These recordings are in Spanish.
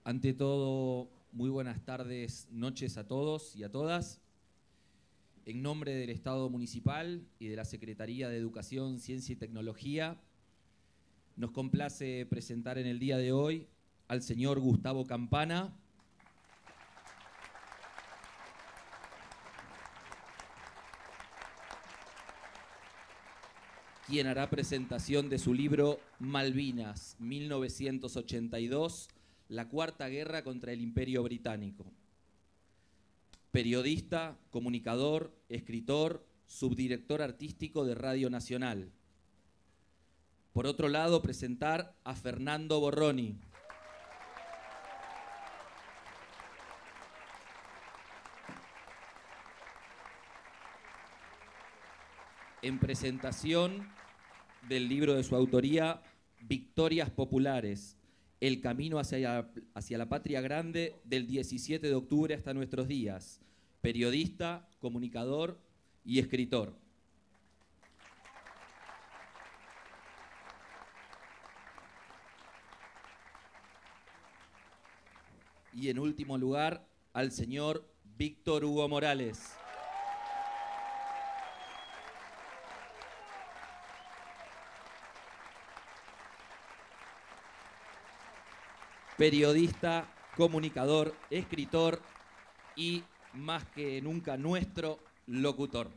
Ante todo, muy buenas tardes, noches a todos y a todas. En nombre del Estado Municipal y de la Secretaría de Educación, Ciencia y Tecnología, nos complace presentar en el día de hoy al señor Gustavo Campana, quien hará presentación de su libro Malvinas, 1982, la Cuarta Guerra contra el Imperio Británico. Periodista, comunicador, escritor, subdirector artístico de Radio Nacional. Por otro lado, presentar a Fernando Borroni. En presentación del libro de su autoría, Victorias Populares, el camino hacia la patria grande del 17 de octubre hasta nuestros días. Periodista, comunicador y escritor. Y en último lugar, al señor Víctor Hugo Morales. Periodista, comunicador, escritor y, más que nunca, nuestro locutor.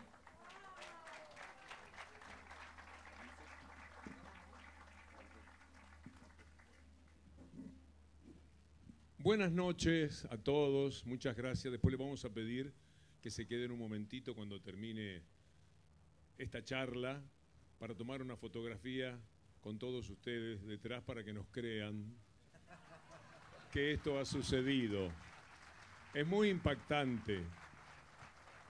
Buenas noches a todos, muchas gracias. Después les vamos a pedir que se queden un momentito cuando termine esta charla para tomar una fotografía con todos ustedes detrás para que nos crean que esto ha sucedido. Es muy impactante.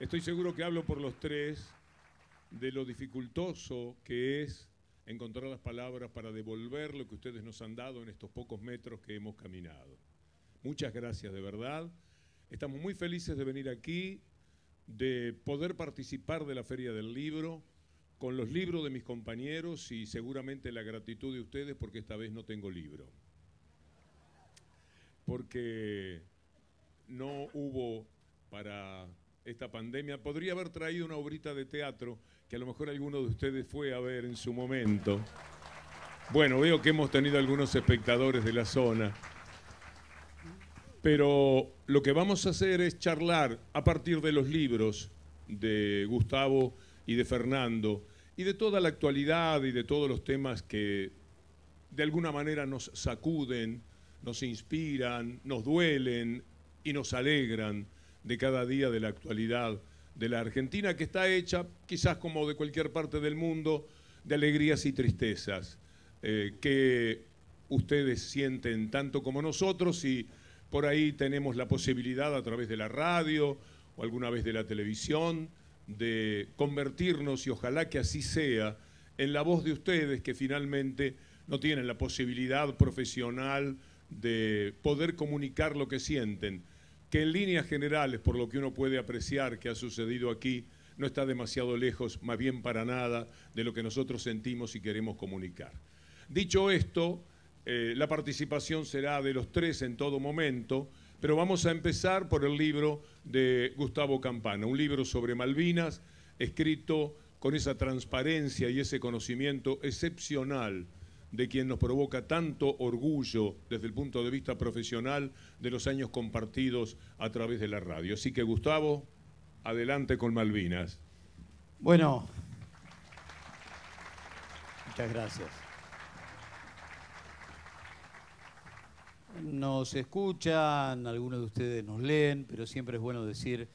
Estoy seguro que hablo por los tres de lo dificultoso que es encontrar las palabras para devolver lo que ustedes nos han dado en estos pocos metros que hemos caminado. Muchas gracias, de verdad. Estamos muy felices de venir aquí, de poder participar de la Feria del Libro, con los libros de mis compañeros y seguramente la gratitud de ustedes porque esta vez no tengo libro. Porque no hubo para esta pandemia. Podría haber traído una obrita de teatro que a lo mejor alguno de ustedes fue a ver en su momento. Bueno, veo que hemos tenido algunos espectadores de la zona. Pero lo que vamos a hacer es charlar a partir de los libros de Gustavo y de Fernando y de toda la actualidad y de todos los temas que de alguna manera nos sacuden, nos inspiran, nos duelen y nos alegran de cada día de la actualidad de la Argentina, que está hecha, quizás como de cualquier parte del mundo, de alegrías y tristezas, que ustedes sienten tanto como nosotros y por ahí tenemos la posibilidad a través de la radio o alguna vez de la televisión de convertirnos, y ojalá que así sea, en la voz de ustedes que finalmente no tienen la posibilidad profesional de poder comunicar lo que sienten, que en líneas generales, por lo que uno puede apreciar que ha sucedido aquí, no está demasiado lejos, más bien para nada, de lo que nosotros sentimos y queremos comunicar. Dicho esto, la participación será de los tres en todo momento, pero vamos a empezar por el libro de Gustavo Campana, un libro sobre Malvinas, escrito con esa transparencia y ese conocimiento excepcional de quien nos provoca tanto orgullo desde el punto de vista profesional de los años compartidos a través de la radio. Así que, Gustavo, adelante con Malvinas. Bueno, muchas gracias. Nos escuchan, algunos de ustedes nos leen, pero siempre es bueno decir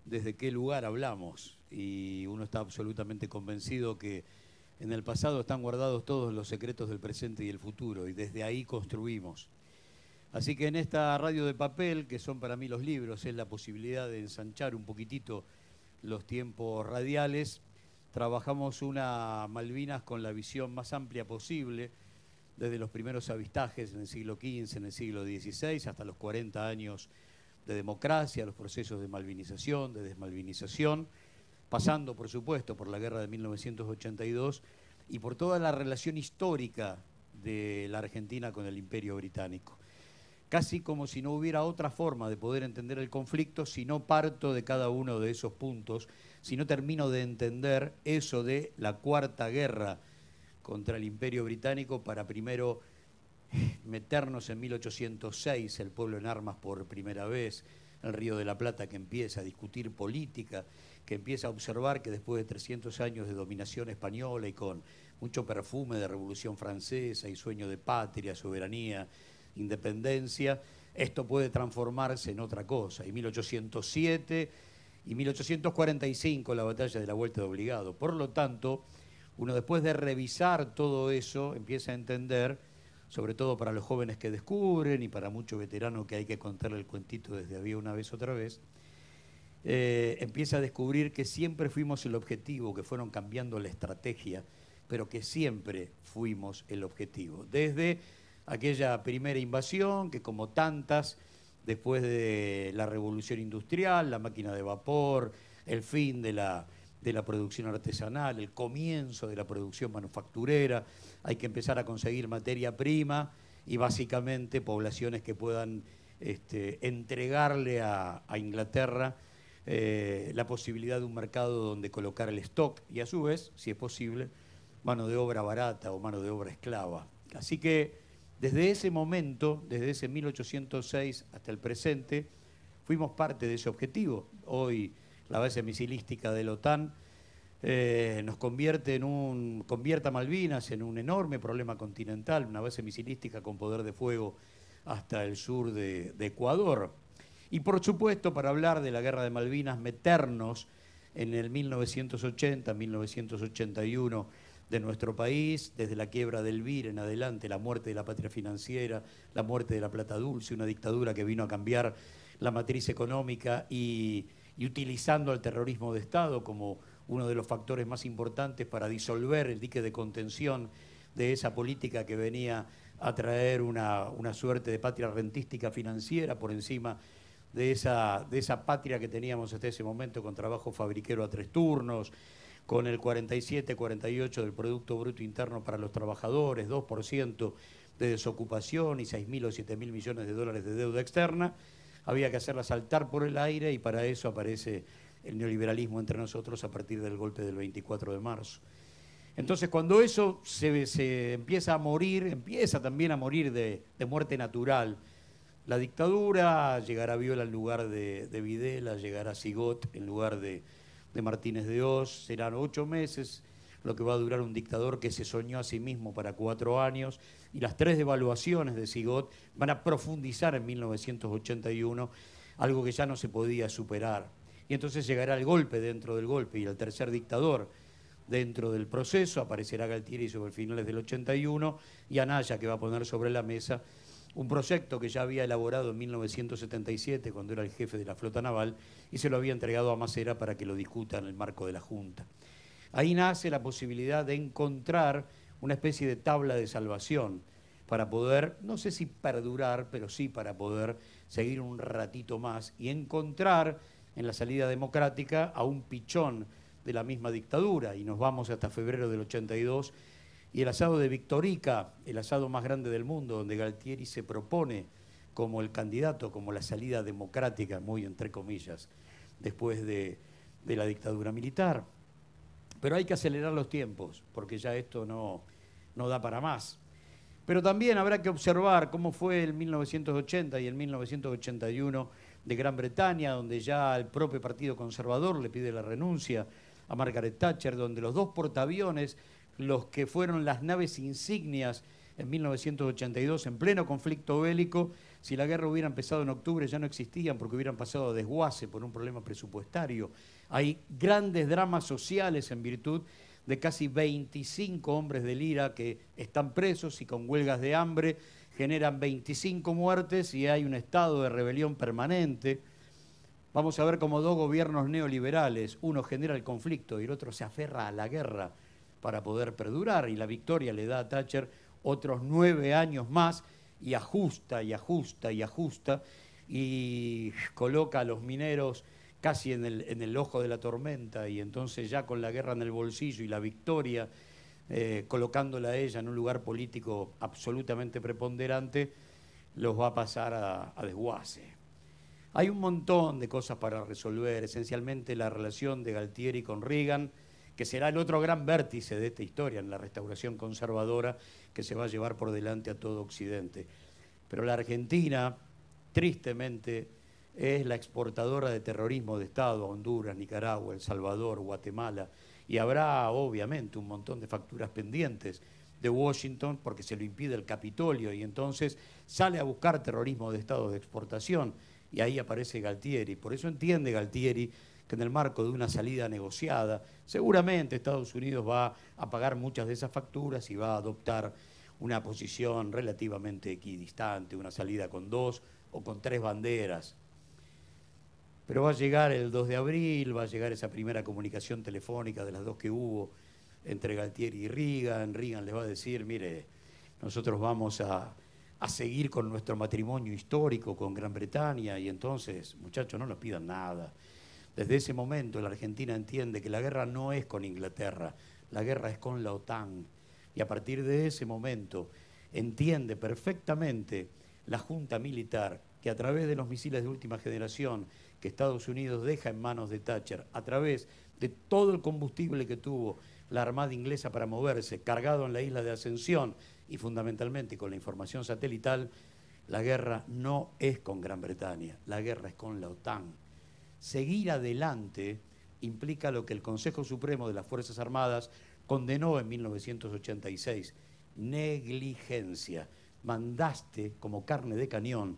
desde qué lugar hablamos. Y uno está absolutamente convencido que en el pasado están guardados todos los secretos del presente y el futuro, y desde ahí construimos. Así que en esta radio de papel, que son para mí los libros, es la posibilidad de ensanchar un poquitito los tiempos radiales. Trabajamos una Malvinas con la visión más amplia posible, desde los primeros avistajes en el siglo XV, en el siglo XVI, hasta los 40 años de democracia, los procesos de malvinización, de desmalvinización, pasando, por supuesto, por la guerra de 1982 y por toda la relación histórica de la Argentina con el Imperio Británico. casi como si no hubiera otra forma de poder entender el conflicto si no parto de cada uno de esos puntos, si no termino de entender eso de la Cuarta Guerra contra el Imperio Británico para primero meternos en 1806, el pueblo en armas por primera vez, el Río de la Plata que empieza a discutir política, que empieza a observar que después de 300 años de dominación española y con mucho perfume de Revolución Francesa y sueño de patria, soberanía, independencia, esto puede transformarse en otra cosa. Y 1807 y 1845 la batalla de la Vuelta de Obligado. Por lo tanto, uno después de revisar todo eso empieza a entender, sobre todo para los jóvenes que descubren y para mucho veterano que hay que contarle el cuentito desde había una vez otra vez, empieza a descubrir que siempre fuimos el objetivo, que fueron cambiando la estrategia, pero que siempre fuimos el objetivo. Desde aquella primera invasión, que como tantas, después de la revolución industrial, la máquina de vapor, el fin de la producción artesanal, el comienzo de la producción manufacturera, hay que empezar a conseguir materia prima y básicamente poblaciones que puedan entregarle a Inglaterra la posibilidad de un mercado donde colocar el stock y a su vez, si es posible, mano de obra barata o mano de obra esclava. Así que desde ese momento, desde ese 1806 hasta el presente, fuimos parte de ese objetivo. Hoy la base misilística de la OTAN nos convierte a Malvinas en un enorme problema continental, una base misilística con poder de fuego hasta el sur de Ecuador. Y por supuesto, para hablar de la guerra de Malvinas, meternos en el 1980, 1981 de nuestro país, desde la quiebra del BIR en adelante, la muerte de la patria financiera, la muerte de la plata dulce, una dictadura que vino a cambiar la matriz económica y utilizando al terrorismo de Estado como uno de los factores más importantes para disolver el dique de contención de esa política que venía a traer una suerte de patria rentística financiera por encima de esa patria que teníamos hasta ese momento con trabajo fabriquero a 3 turnos, con el 47-48 del Producto Bruto Interno para los trabajadores, 2% de desocupación y 6.000 o 7.000 millones de dólares de deuda externa. Había que hacerla saltar por el aire y para eso aparece el neoliberalismo entre nosotros a partir del golpe del 24 de marzo. Entonces, cuando eso se empieza a morir, empieza también a morir de muerte natural. La dictadura, llegará Viola en lugar de Videla, llegará Sigot en lugar de Martínez de Oz, serán 8 meses lo que va a durar un dictador que se soñó a sí mismo para 4 años, y las 3 devaluaciones de Sigot van a profundizar en 1981, algo que ya no se podía superar. Y entonces llegará el golpe dentro del golpe y el tercer dictador dentro del proceso, aparecerá Galtieri sobre finales del 81 y Anaya, que va a poner sobre la mesa un proyecto que ya había elaborado en 1977 cuando era el jefe de la flota naval y se lo había entregado a Macera para que lo discuta en el marco de la Junta. Ahí nace la posibilidad de encontrar una especie de tabla de salvación para poder, no sé si perdurar, pero sí para poder seguir un ratito más y encontrar en la salida democrática a un pichón de la misma dictadura. Y nos vamos hasta febrero del 82 y el asado de Victorica, el asado más grande del mundo, donde Galtieri se propone como el candidato, como la salida democrática, muy entre comillas, después de la dictadura militar. Pero hay que acelerar los tiempos, porque ya esto no da para más. Pero también habrá que observar cómo fue el 1980 y el 1981 de Gran Bretaña, donde ya el propio Partido Conservador le pide la renuncia a Margaret Thatcher, donde los 2 portaaviones, los que fueron las naves insignias en 1982, en pleno conflicto bélico, si la guerra hubiera empezado en octubre ya no existían porque hubieran pasado a desguace por un problema presupuestario. Hay grandes dramas sociales en virtud de casi 25 hombres del IRA que están presos y con huelgas de hambre generan 25 muertes y hay un estado de rebelión permanente. Vamos a ver cómo 2 gobiernos neoliberales, uno genera el conflicto y el otro se aferra a la guerra para poder perdurar, y la victoria le da a Thatcher otros 9 años más y ajusta y ajusta y ajusta y coloca a los mineros casi en el ojo de la tormenta, y entonces ya con la guerra en el bolsillo y la victoria colocándola a ella en un lugar político absolutamente preponderante, los va a pasar a desguace. Hay un montón de cosas para resolver, esencialmente la relación de Galtieri con Reagan, que será el otro gran vértice de esta historia en la restauración conservadora que se va a llevar por delante a todo Occidente. Pero la Argentina, tristemente, es la exportadora de terrorismo de Estado a Honduras, Nicaragua, El Salvador, Guatemala, y habrá obviamente un montón de facturas pendientes de Washington porque se lo impide el Capitolio, y entonces sale a buscar terrorismo de Estado de exportación, y ahí aparece Galtieri. Por eso entiende Galtieri que en el marco de una salida negociada, seguramente Estados Unidos va a pagar muchas de esas facturas y va a adoptar una posición relativamente equidistante, una salida con 2 o con 3 banderas. Pero va a llegar el 2 de abril, va a llegar esa primera comunicación telefónica de las 2 que hubo entre Galtieri y Reagan. Reagan les va a decir, mire, nosotros vamos a seguir con nuestro matrimonio histórico con Gran Bretaña, y entonces, muchachos, no nos pidan nada. Desde ese momento la Argentina entiende que la guerra no es con Inglaterra, la guerra es con la OTAN. Y a partir de ese momento entiende perfectamente la Junta Militar que a través de los misiles de última generación que Estados Unidos deja en manos de Thatcher, a través de todo el combustible que tuvo la Armada inglesa para moverse, cargado en la isla de Ascensión y fundamentalmente con la información satelital, la guerra no es con Gran Bretaña, la guerra es con la OTAN. Seguir adelante implica lo que el Consejo Supremo de las Fuerzas Armadas condenó en 1986, negligencia. Mandaste como carne de cañón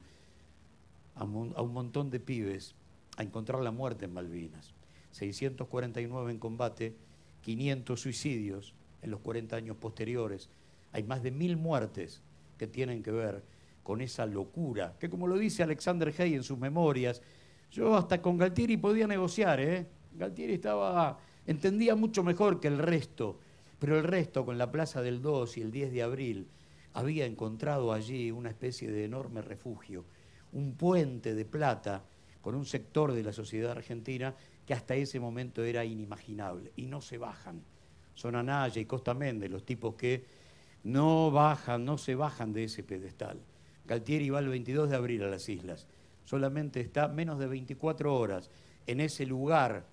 a un montón de pibes a encontrar la muerte en Malvinas. 649 en combate, 500 suicidios en los 40 años posteriores. Hay más de 1000 muertes que tienen que ver con esa locura, que como lo dice Alexander Haig en sus memorias, yo hasta con Galtieri podía negociar, Galtieri entendía mucho mejor que el resto, pero el resto con la Plaza del 2 y el 10 de abril había encontrado allí una especie de enorme refugio, un puente de plata con un sector de la sociedad argentina que hasta ese momento era inimaginable, y no se bajan. Son Anaya y Costa Méndez los tipos que no se bajan de ese pedestal. Galtieri va el 22 de abril a las islas, solamente está menos de 24 horas en ese lugar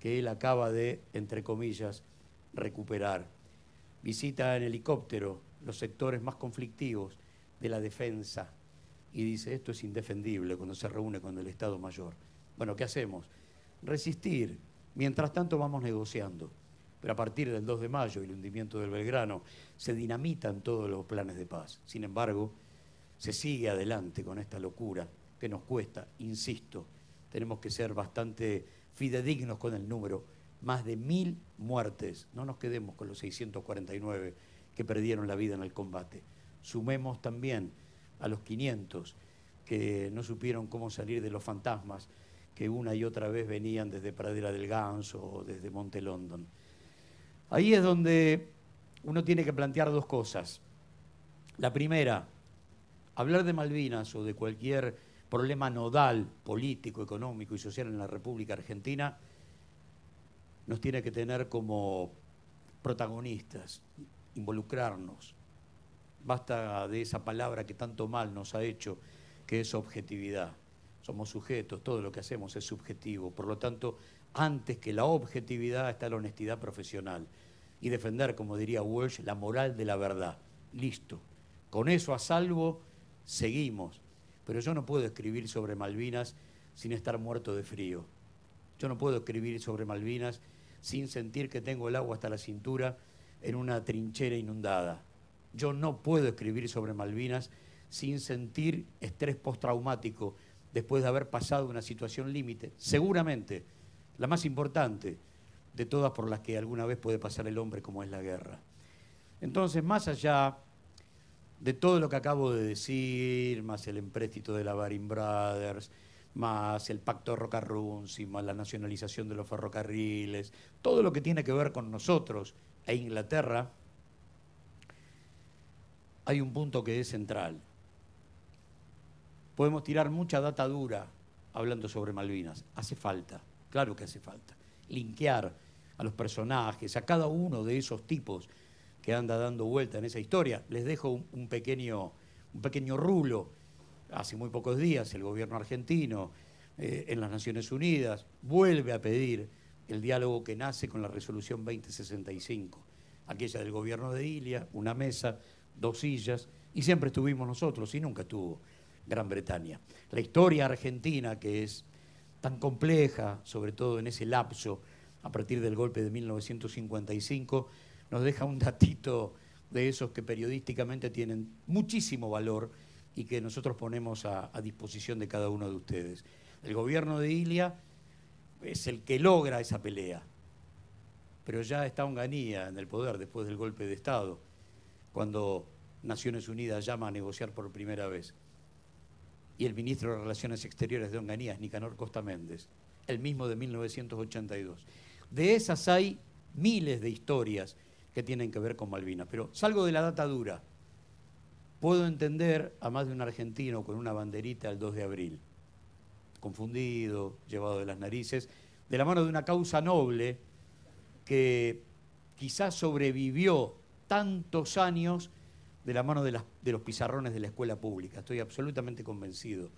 que él acaba de, entre comillas, recuperar. Visita en helicóptero los sectores más conflictivos de la defensa y dice, esto es indefendible cuando se reúne con el Estado Mayor. Bueno, ¿qué hacemos? Resistir. Mientras tanto vamos negociando. Pero a partir del 2 de mayo y el hundimiento del Belgrano se dinamitan todos los planes de paz. Sin embargo, se sigue adelante con esta locura que nos cuesta, insisto, tenemos que ser bastante fidedignos con el número, más de 1000 muertes. No nos quedemos con los 649 que perdieron la vida en el combate. Sumemos también a los 500 que no supieron cómo salir de los fantasmas que una y otra vez venían desde Pradera del Ganso o desde Monte London. Ahí es donde uno tiene que plantear dos cosas. La primera, hablar de Malvinas o de cualquier problema nodal, político, económico y social en la República Argentina, nos tiene que tener como protagonistas, involucrarnos. Basta de esa palabra que tanto mal nos ha hecho, que es objetividad. Somos sujetos, todo lo que hacemos es subjetivo. Por lo tanto, antes que la objetividad está la honestidad profesional. Y defender, como diría Walsh, la moral de la verdad. Listo. Con eso a salvo, seguimos. Pero yo no puedo escribir sobre Malvinas sin estar muerto de frío. Yo no puedo escribir sobre Malvinas sin sentir que tengo el agua hasta la cintura en una trinchera inundada. Yo no puedo escribir sobre Malvinas sin sentir estrés postraumático después de haber pasado una situación límite, seguramente la más importante de todas por las que alguna vez puede pasar el hombre, como es la guerra. Entonces, más allá de todo lo que acabo de decir, más el empréstito de la Baring Brothers, más el pacto Roca-Runzi, más la nacionalización de los ferrocarriles, todo lo que tiene que ver con nosotros e Inglaterra, hay un punto que es central. Podemos tirar mucha data dura hablando sobre Malvinas. Hace falta, claro que hace falta. Linkear a los personajes, a cada uno de esos tipos que anda dando vuelta en esa historia. Les dejo un pequeño rulo hace muy pocos días el gobierno argentino en las Naciones Unidas vuelve a pedir el diálogo que nace con la resolución 2065, aquella del gobierno de Ilia, una mesa, 2 sillas, y siempre estuvimos nosotros y nunca estuvo Gran Bretaña. La historia argentina, que es tan compleja, sobre todo en ese lapso, a partir del golpe de 1955, nos deja un datito de esos que periodísticamente tienen muchísimo valor y que nosotros ponemos a disposición de cada uno de ustedes. El gobierno de Ilia es el que logra esa pelea, pero ya está Onganía en el poder después del golpe de Estado, cuando Naciones Unidas llama a negociar por primera vez. Y el ministro de Relaciones Exteriores de Onganía es Nicanor Costa Méndez, el mismo de 1982. De esas hay miles de historias que tienen que ver con Malvinas, pero salgo de la data dura. Puedo entender a más de un argentino con una banderita el 2 de abril, confundido, llevado de las narices, de la mano de una causa noble que quizás sobrevivió tantos años de la mano de los pizarrones de la escuela pública. Estoy absolutamente convencido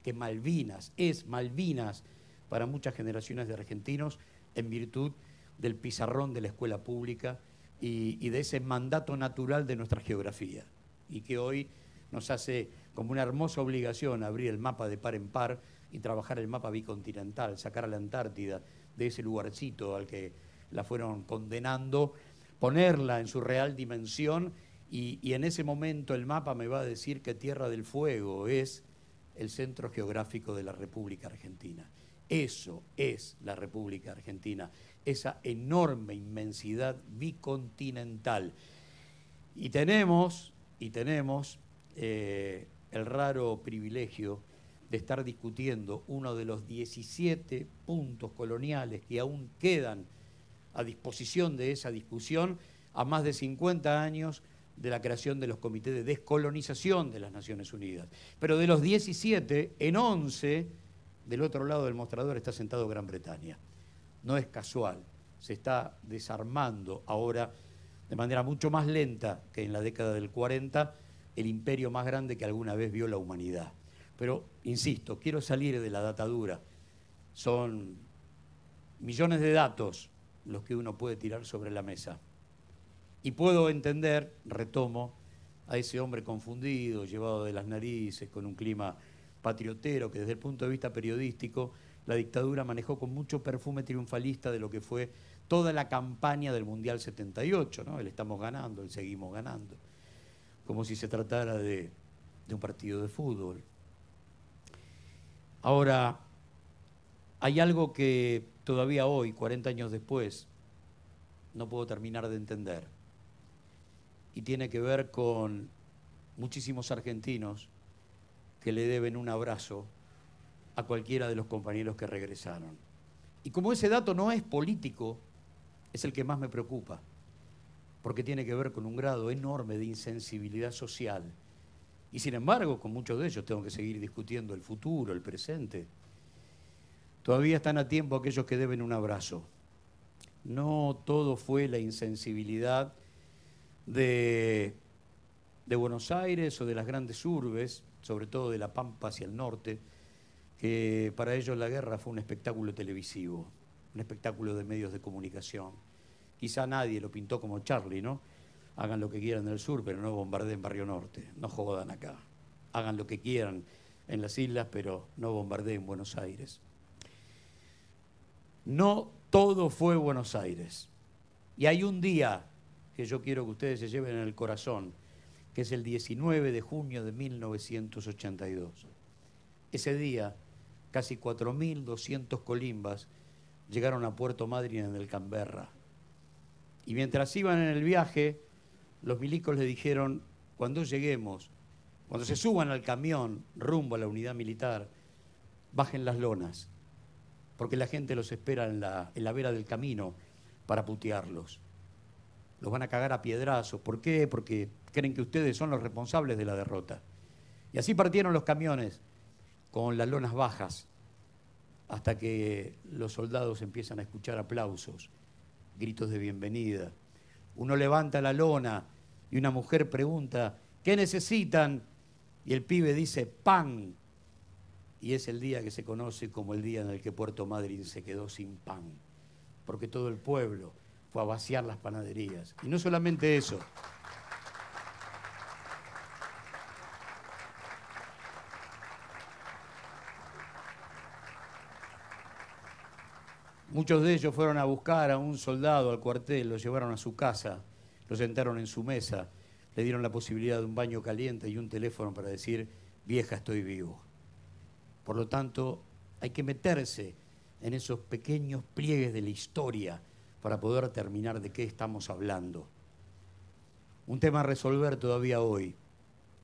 que Malvinas es Malvinas para muchas generaciones de argentinos en virtud del pizarrón de la escuela pública y de ese mandato natural de nuestra geografía, y que hoy nos hace como una hermosa obligación abrir el mapa de par en par y trabajar el mapa bicontinental, sacar a la Antártida de ese lugarcito al que la fueron condenando, ponerla en su real dimensión, y en ese momento el mapa me va a decir que Tierra del Fuego es el centro geográfico de la República Argentina. Eso es la República Argentina, esa enorme inmensidad bicontinental. Y tenemos el raro privilegio de estar discutiendo uno de los 17 puntos coloniales que aún quedan a disposición de esa discusión a más de 50 años de la creación de los comités de descolonización de las Naciones Unidas. Pero de los 17, en 11, del otro lado del mostrador está sentado Gran Bretaña. No es casual, se está desarmando ahora de manera mucho más lenta que en la década del 40, el imperio más grande que alguna vez vio la humanidad. Pero, insisto, quiero salir de la data dura. Son millones de datos los que uno puede tirar sobre la mesa. Y puedo entender, retomo, a ese hombre confundido, llevado de las narices, con un clima patriotero, que desde el punto de vista periodístico, la dictadura manejó con mucho perfume triunfalista de lo que fue toda la campaña del Mundial 78, ¿no? El estamos ganando, el seguimos ganando, como si se tratara de un partido de fútbol. Ahora, hay algo que todavía hoy, 40 años después, no puedo terminar de entender. Y tiene que ver con muchísimos argentinos que le deben un abrazo a cualquiera de los compañeros que regresaron. Y como ese dato no es político, es el que más me preocupa, porque tiene que ver con un grado enorme de insensibilidad social. Y sin embargo, con muchos de ellos tengo que seguir discutiendo el futuro, el presente. Todavía están a tiempo aquellos que deben un abrazo. No todo fue la insensibilidad de Buenos Aires o de las grandes urbes, sobre todo de La Pampa hacia el norte, que para ellos la guerra fue un espectáculo televisivo, un espectáculo de medios de comunicación. Quizá nadie lo pintó como Charlie, ¿no? Hagan lo que quieran en el sur, pero no bombardeen Barrio Norte, no jodan acá. Hagan lo que quieran en las islas, pero no bombardeen Buenos Aires. No todo fue Buenos Aires. Y hay un día que yo quiero que ustedes se lleven en el corazón, que es el 19 de junio de 1982. Ese día, casi 4.200 colimbas llegaron a Puerto Madryn en el Canberra. Y mientras iban en el viaje, los milicos le dijeron, cuando lleguemos, cuando se suban al camión rumbo a la unidad militar, bajen las lonas, porque la gente los espera en la vera del camino para putearlos. Los van a cagar a piedrazos. ¿Por qué? Porque creen que ustedes son los responsables de la derrota. Y así partieron los camiones con las lonas bajas, hasta que los soldados empiezan a escuchar aplausos, gritos de bienvenida. Uno levanta la lona y una mujer pregunta, ¿qué necesitan? Y el pibe dice pan. Y es el día que se conoce como el día en el que Puerto Madryn se quedó sin pan. Porque todo el pueblo fue a vaciar las panaderías. Y no solamente eso. Muchos de ellos fueron a buscar a un soldado al cuartel, lo llevaron a su casa, lo sentaron en su mesa, le dieron la posibilidad de un baño caliente y un teléfono para decir, vieja, estoy vivo. Por lo tanto, hay que meterse en esos pequeños pliegues de la historia para poder terminar de qué estamos hablando. Un tema a resolver todavía hoy,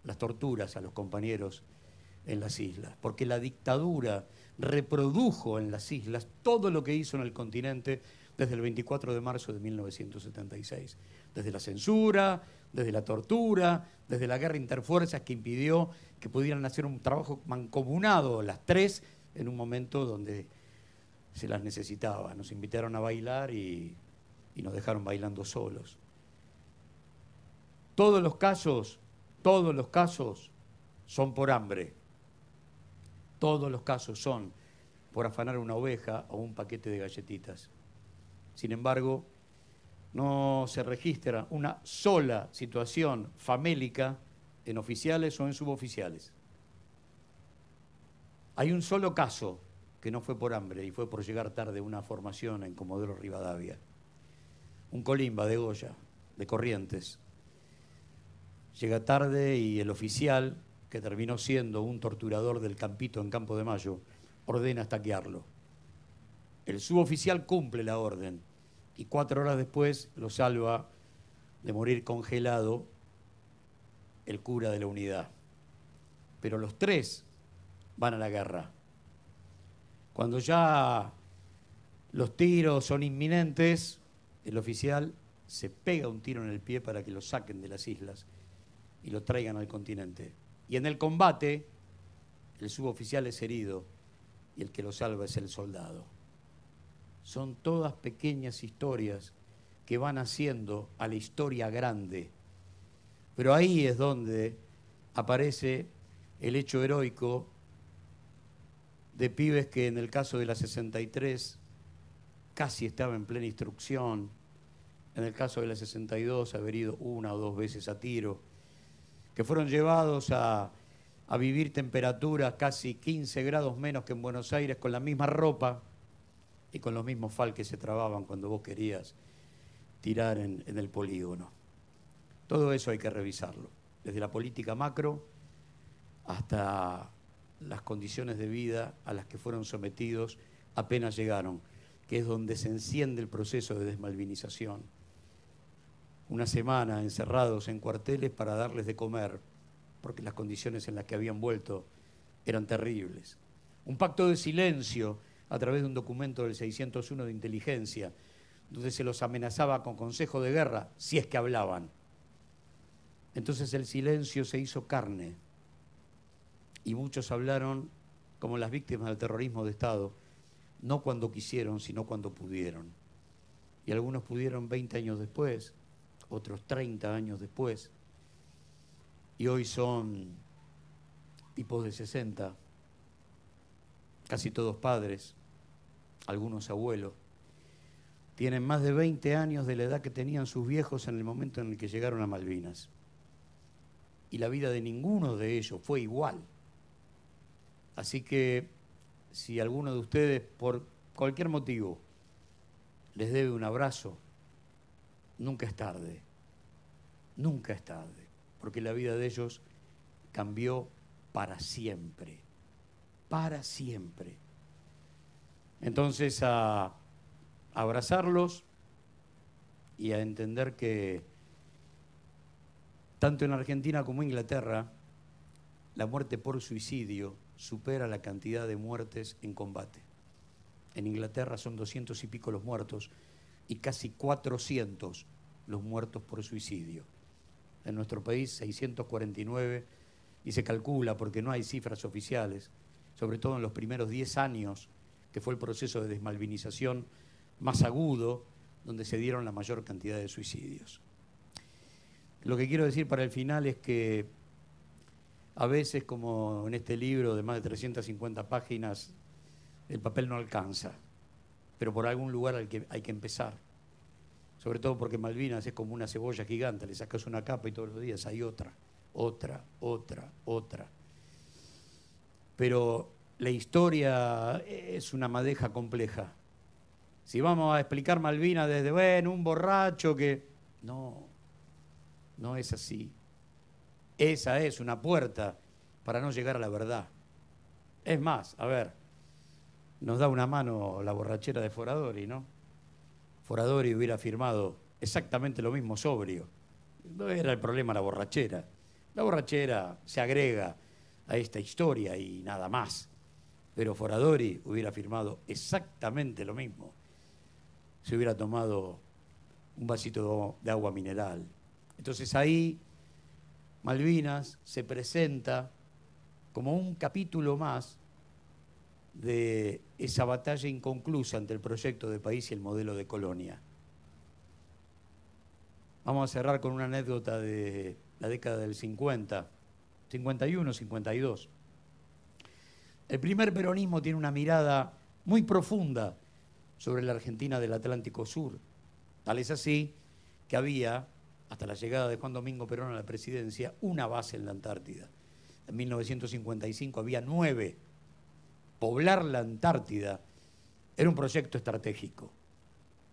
las torturas a los compañeros en las islas, porque la dictadura reprodujo en las islas todo lo que hizo en el continente desde el 24 de marzo de 1976. Desde la censura, desde la tortura, desde la guerra interfuerzas que impidió que pudieran hacer un trabajo mancomunado las tres en un momento donde se las necesitaba. Nos invitaron a bailar y nos dejaron bailando solos. Todos los casos son por hambre. Todos los casos son por afanar una oveja o un paquete de galletitas. Sin embargo, no se registra una sola situación famélica en oficiales o en suboficiales. Hay un solo caso que no fue por hambre y fue por llegar tarde a una formación en Comodoro Rivadavia. Un colimba de Goya, de Corrientes. Llega tarde y el oficial, que terminó siendo un torturador del Campito en Campo de Mayo, ordena estaquearlo. El suboficial cumple la orden y 4 horas después lo salva de morir congelado el cura de la unidad. Pero los 3 van a la guerra. Cuando ya los tiros son inminentes, el oficial se pega un tiro en el pie para que lo saquen de las islas y lo traigan al continente. Y en el combate, el suboficial es herido y el que lo salva es el soldado. Son todas pequeñas historias que van haciendo a la historia grande. Pero ahí es donde aparece el hecho heroico de pibes que en el caso de la 63 casi estaba en plena instrucción, en el caso de la 62 haber ido 1 o 2 veces a tiro, que fueron llevados a vivir temperaturas casi 15 grados menos que en Buenos Aires con la misma ropa y con los mismos fal que se trababan cuando vos querías tirar en el polígono. Todo eso hay que revisarlo, desde la política macro hasta las condiciones de vida a las que fueron sometidos apenas llegaron, que es donde se enciende el proceso de desmalvinización. Una semana encerrados en cuarteles para darles de comer, porque las condiciones en las que habían vuelto eran terribles. Un pacto de silencio a través de un documento del 601 de inteligencia, donde se los amenazaba con consejo de guerra, si es que hablaban. Entonces el silencio se hizo carne, y muchos hablaron como las víctimas del terrorismo de Estado, no cuando quisieron, sino cuando pudieron. Y algunos pudieron 20 años después, otros 30 años después, y hoy son tipos de 60, casi todos padres, algunos abuelos. Tienen más de 20 años de la edad que tenían sus viejos en el momento en el que llegaron a Malvinas. Y la vida de ninguno de ellos fue igual. Así que si alguno de ustedes, por cualquier motivo, les debe un abrazo, nunca es tarde. Nunca es tarde. Porque la vida de ellos cambió para siempre. Para siempre. Entonces, a abrazarlos y a entender que tanto en Argentina como en Inglaterra, la muerte por suicidio supera la cantidad de muertes en combate. En Inglaterra son 200 y pico los muertos y casi 400 los muertos por suicidio. En nuestro país 649 y se calcula, porque no hay cifras oficiales, sobre todo en los primeros 10 años, que fue el proceso de desmalvinización más agudo, donde se dieron la mayor cantidad de suicidios. Lo que quiero decir para el final es que a veces, como en este libro de más de 350 páginas, el papel no alcanza, pero por algún lugar hay que empezar. Sobre todo porque Malvinas es como una cebolla gigante, le sacas una capa y todos los días hay otra. Pero la historia es una madeja compleja. Si vamos a explicar Malvinas desde, bueno, un borracho que... No es así. Esa es una puerta para no llegar a la verdad. Es más, a ver, nos da una mano la borrachera de Foradori, ¿no? Foradori hubiera afirmado exactamente lo mismo sobrio. No era el problema la borrachera. La borrachera se agrega a esta historia y nada más. Pero Foradori hubiera afirmado exactamente lo mismo. Se hubiera tomado un vasito de agua mineral. Entonces ahí Malvinas se presenta como un capítulo más de esa batalla inconclusa entre el proyecto de país y el modelo de colonia. Vamos a cerrar con una anécdota de la década del 50, 51, 52. El primer peronismo tiene una mirada muy profunda sobre la Argentina del Atlántico Sur. Tal es así que había, hasta la llegada de Juan Domingo Perón a la presidencia, una base en la Antártida. En 1955 había 9. Poblar la Antártida era un proyecto estratégico.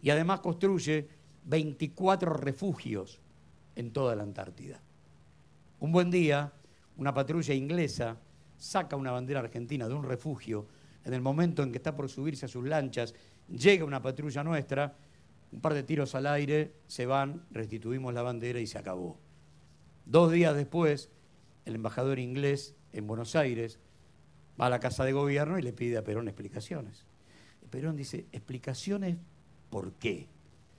Y además construye 24 refugios en toda la Antártida. Un buen día, una patrulla inglesa saca una bandera argentina de un refugio. En el momento en que está por subirse a sus lanchas, llega una patrulla nuestra, un par de tiros al aire, se van, restituimos la bandera y se acabó. 2 días después, el embajador inglés en Buenos Aires va a la Casa de Gobierno y le pide a Perón explicaciones. Perón dice, ¿explicaciones por qué?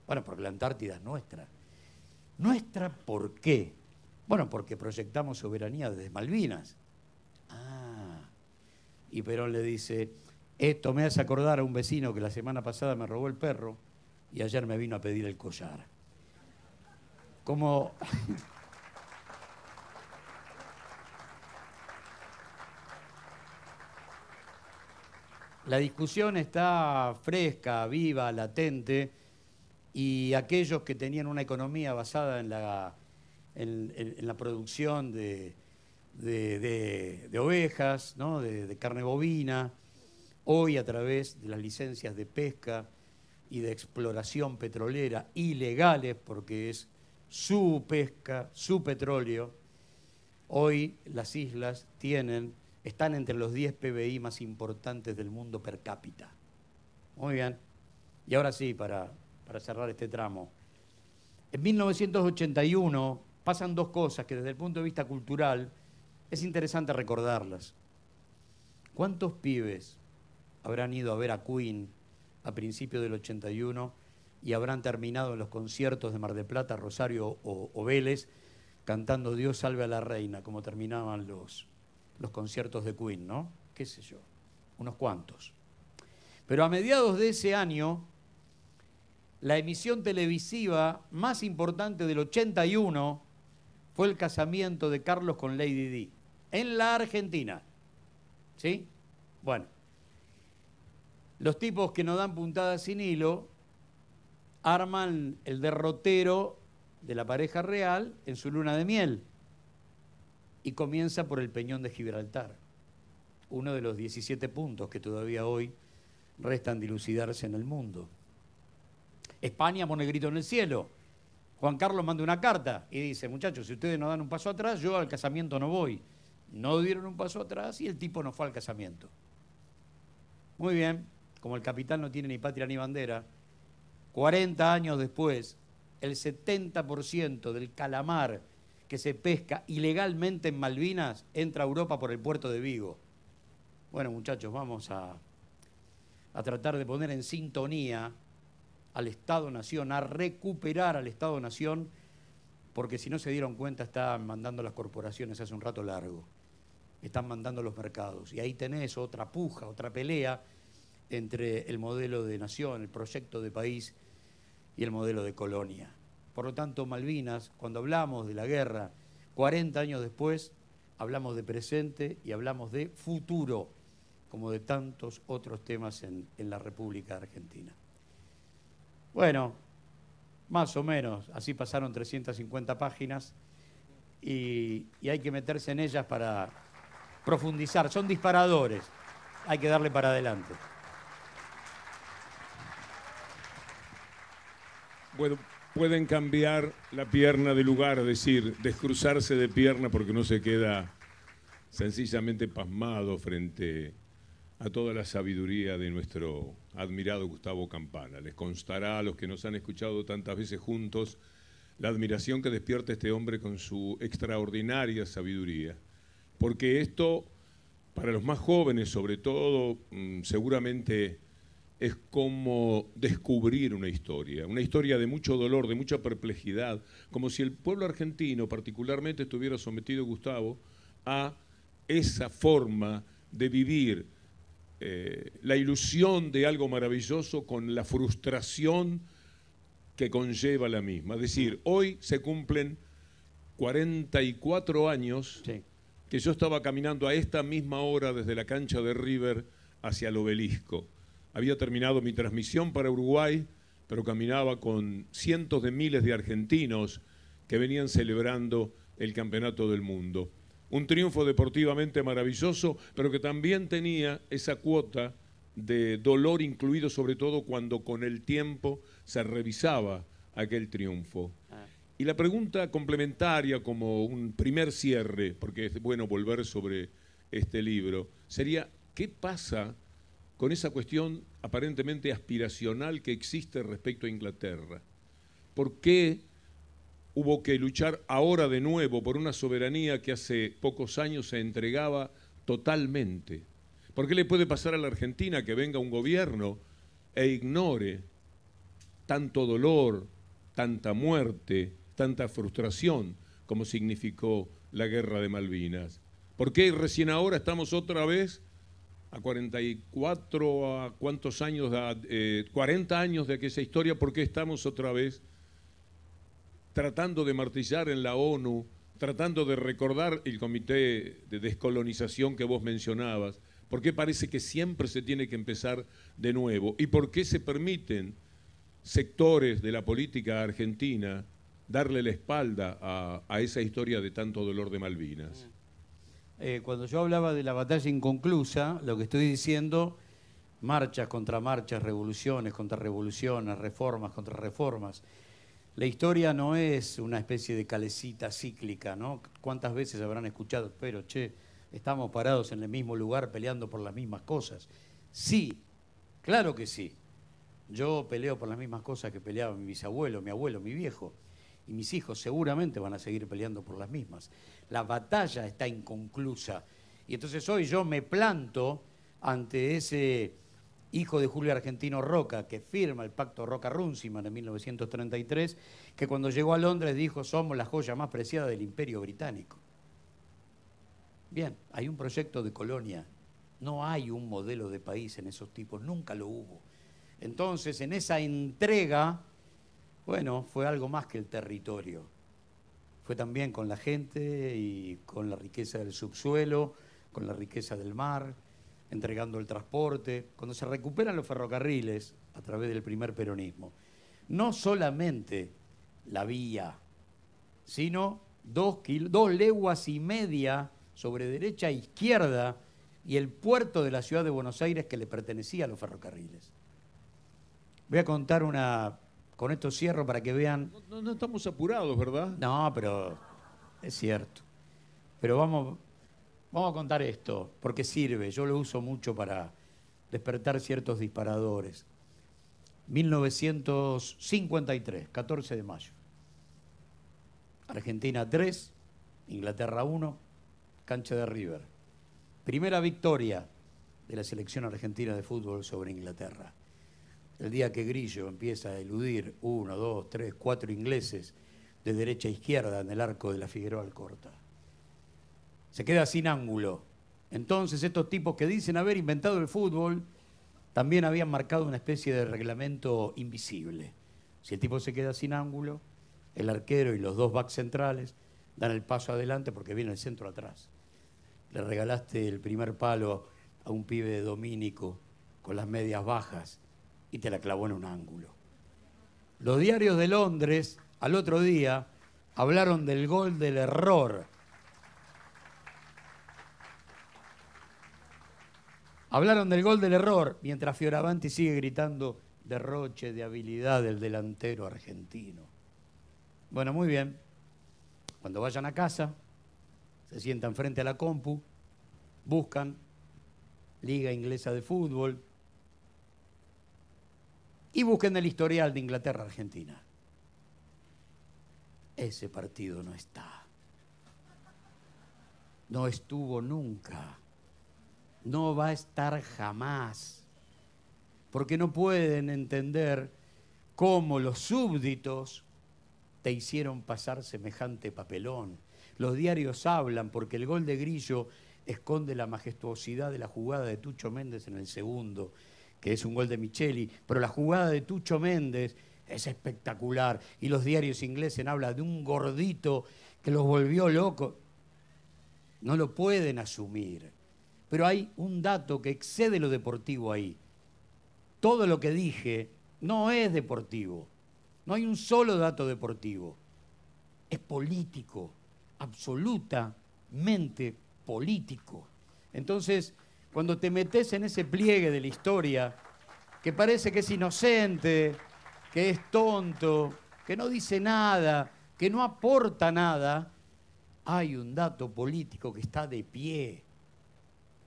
Bueno, porque la Antártida es nuestra. ¿Nuestra por qué? Bueno, porque proyectamos soberanía desde Malvinas. Y Perón le dice, esto me hace acordar a un vecino que la semana pasada me robó el perro y ayer me vino a pedir el collar. Como... La discusión está fresca, viva, latente, y aquellos que tenían una economía basada en la producción de ovejas, ¿no? de carne bovina, hoy a través de las licencias de pesca y de exploración petrolera ilegales, porque es su pesca, su petróleo, hoy las islas están entre los 10 PBI más importantes del mundo per cápita. Muy bien. Y ahora sí, para cerrar este tramo. En 1981 pasan 2 cosas que desde el punto de vista cultural es interesante recordarlas. ¿Cuántos pibes habrán ido a ver a Queen a principios del 81 y habrán terminado en los conciertos de Mar del Plata, Rosario o Vélez cantando Dios salve a la reina, como terminaban los conciertos de Queen, ¿no? Qué sé yo, unos cuantos. Pero a mediados de ese año, la emisión televisiva más importante del 81 fue el casamiento de Carlos con Lady Di, en la Argentina. ¿Sí? Bueno, los tipos que no dan puntadas sin hilo arman el derrotero de la pareja real en su luna de miel. Y comienza por el Peñón de Gibraltar, uno de los 17 puntos que todavía hoy restan dilucidarse en el mundo. España pone grito en el cielo. Juan Carlos manda una carta y dice, muchachos, si ustedes no dan un paso atrás, yo al casamiento no voy. No dieron un paso atrás y el tipo no fue al casamiento. Muy bien, como el capitán no tiene ni patria ni bandera, 40 años después, el 70% del calamar que se pesca ilegalmente en Malvinas entra a Europa por el puerto de Vigo. Bueno, muchachos, vamos a tratar de poner en sintonía al Estado-Nación, a recuperar al Estado-Nación, porque si no se dieron cuenta están mandando las corporaciones hace un rato largo, están mandando los mercados. Y ahí tenés otra puja, otra pelea entre el modelo de nación, el proyecto de país y el modelo de colonia. Por lo tanto, Malvinas, cuando hablamos de la guerra, 40 años después, hablamos de presente y hablamos de futuro, como de tantos otros temas en la República Argentina. Bueno, más o menos, así pasaron 350 páginas y hay que meterse en ellas para profundizar. Son disparadores, hay que darle para adelante. Bueno, pueden cambiar la pierna de lugar, es decir, descruzarse de pierna porque uno se queda sencillamente pasmado frente a toda la sabiduría de nuestro admirado Gustavo Campana. Les constará a los que nos han escuchado tantas veces juntos la admiración que despierta este hombre con su extraordinaria sabiduría. Porque esto, para los más jóvenes sobre todo, seguramente es como descubrir una historia de mucho dolor, de mucha perplejidad, como si el pueblo argentino particularmente estuviera sometido, Gustavo, a esa forma de vivir la ilusión de algo maravilloso con la frustración que conlleva la misma. Es decir, hoy se cumplen 44 años que yo estaba caminando a esta misma hora desde la cancha de River hacia el Obelisco. Había terminado mi transmisión para Uruguay, pero caminaba con cientos de miles de argentinos que venían celebrando el Campeonato del Mundo. Un triunfo deportivamente maravilloso, pero que también tenía esa cuota de dolor incluido, sobre todo cuando con el tiempo se revisaba aquel triunfo. Y la pregunta complementaria, como un primer cierre, porque es bueno volver sobre este libro, sería: ¿qué pasa con esa cuestión aparentemente aspiracional que existe respecto a Inglaterra? ¿Por qué hubo que luchar ahora de nuevo por una soberanía que hace pocos años se entregaba totalmente? ¿Por qué le puede pasar a la Argentina que venga un gobierno e ignore tanto dolor, tanta muerte, tanta frustración como significó la guerra de Malvinas? ¿Por qué recién ahora estamos otra vez a 44, a cuántos años, 40 años de aquella historia? ¿Por qué estamos otra vez tratando de martillar en la ONU, tratando de recordar el comité de descolonización que vos mencionabas? ¿Por qué parece que siempre se tiene que empezar de nuevo? ¿Y por qué se permiten sectores de la política argentina darle la espalda a esa historia de tanto dolor de Malvinas? Cuando yo hablaba de la batalla inconclusa, lo que estoy diciendo, marchas contra marchas, revoluciones contra revoluciones, reformas contra reformas. La historia no es una especie de calecita cíclica, ¿no? ¿Cuántas veces habrán escuchado? Pero, estamos parados en el mismo lugar peleando por las mismas cosas. Sí, claro que sí. Yo peleo por las mismas cosas que peleaba mi bisabuelo, mi abuelo, mi viejo. Y mis hijos seguramente van a seguir peleando por las mismas. La batalla está inconclusa. Y entonces hoy yo me planto ante ese hijo de Julio Argentino Roca, que firma el pacto Roca-Runciman en 1933, que cuando llegó a Londres dijo: somos la joya más preciada del Imperio Británico. Bien, hay un proyecto de colonia. No hay un modelo de país en esos tipos, nunca lo hubo. Entonces, en esa entrega, bueno, fue algo más que el territorio. Fue también con la gente y con la riqueza del subsuelo, con la riqueza del mar, entregando el transporte. Cuando se recuperan los ferrocarriles a través del primer peronismo, no solamente la vía, sino 2 leguas y media sobre derecha e izquierda y el puerto de la ciudad de Buenos Aires que le pertenecía a los ferrocarriles. Voy a contar una... Con esto cierro para que vean... No estamos apurados, ¿verdad? No, pero es cierto. Pero vamos a contar esto, porque sirve. Yo lo uso mucho para despertar ciertos disparadores. 1953, 14 de mayo. Argentina 3, Inglaterra 1, cancha de River. Primera victoria de la selección argentina de fútbol sobre Inglaterra. El día que Grillo empieza a eludir 1, 2, 3, 4 ingleses de derecha a izquierda en el arco de la Figueroa Alcorta. Se queda sin ángulo. Entonces estos tipos que dicen haber inventado el fútbol también habían marcado una especie de reglamento invisible. Si el tipo se queda sin ángulo, el arquero y los 2 backs centrales dan el paso adelante porque viene el centro atrás. le regalaste el primer palo a un pibe de Domínico con las medias bajas y te la clavó en un ángulo. Los diarios de Londres, al otro día, hablaron del gol del error. Hablaron del gol del error, mientras Fioravanti sigue gritando derroche de habilidad del delantero argentino. Bueno, muy bien. Cuando vayan a casa, se sientan frente a la compu, buscan Liga Inglesa de Fútbol y busquen el historial de Inglaterra-Argentina. Ese partido no está. No estuvo nunca. No va a estar jamás. Porque no pueden entender cómo los súbditos te hicieron pasar semejante papelón. Los diarios hablan porque el gol de Grillo esconde la majestuosidad de la jugada de Tucho Méndez en el segundo, que es un gol de Micheli, pero la jugada de Tucho Méndez es espectacular. Y los diarios ingleses hablan de un gordito que los volvió locos. No lo pueden asumir. Pero hay un dato que excede lo deportivo ahí. Todo lo que dije no es deportivo. No hay un solo dato deportivo. Es político, absolutamente político. Entonces, cuando te metes en ese pliegue de la historia, que parece que es inocente, que es tonto, que no dice nada, que no aporta nada, hay un dato político que está de pie.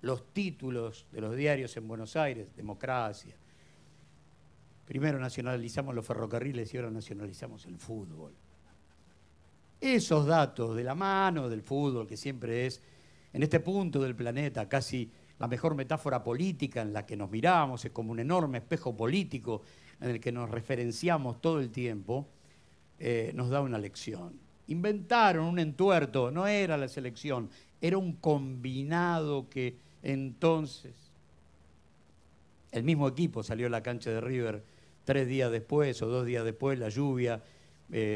Los títulos de los diarios en Buenos Aires, democracia. Primero nacionalizamos los ferrocarriles y ahora nacionalizamos el fútbol. Esos datos de la mano del fútbol, que siempre es, en este punto del planeta, casi la mejor metáfora política en la que nos miramos, es como un enorme espejo político en el que nos referenciamos todo el tiempo, nos da una lección. Inventaron un entuerto, no era la selección, era un combinado que entonces el mismo equipo salió a la cancha de River 3 días después o 2 días después, la lluvia,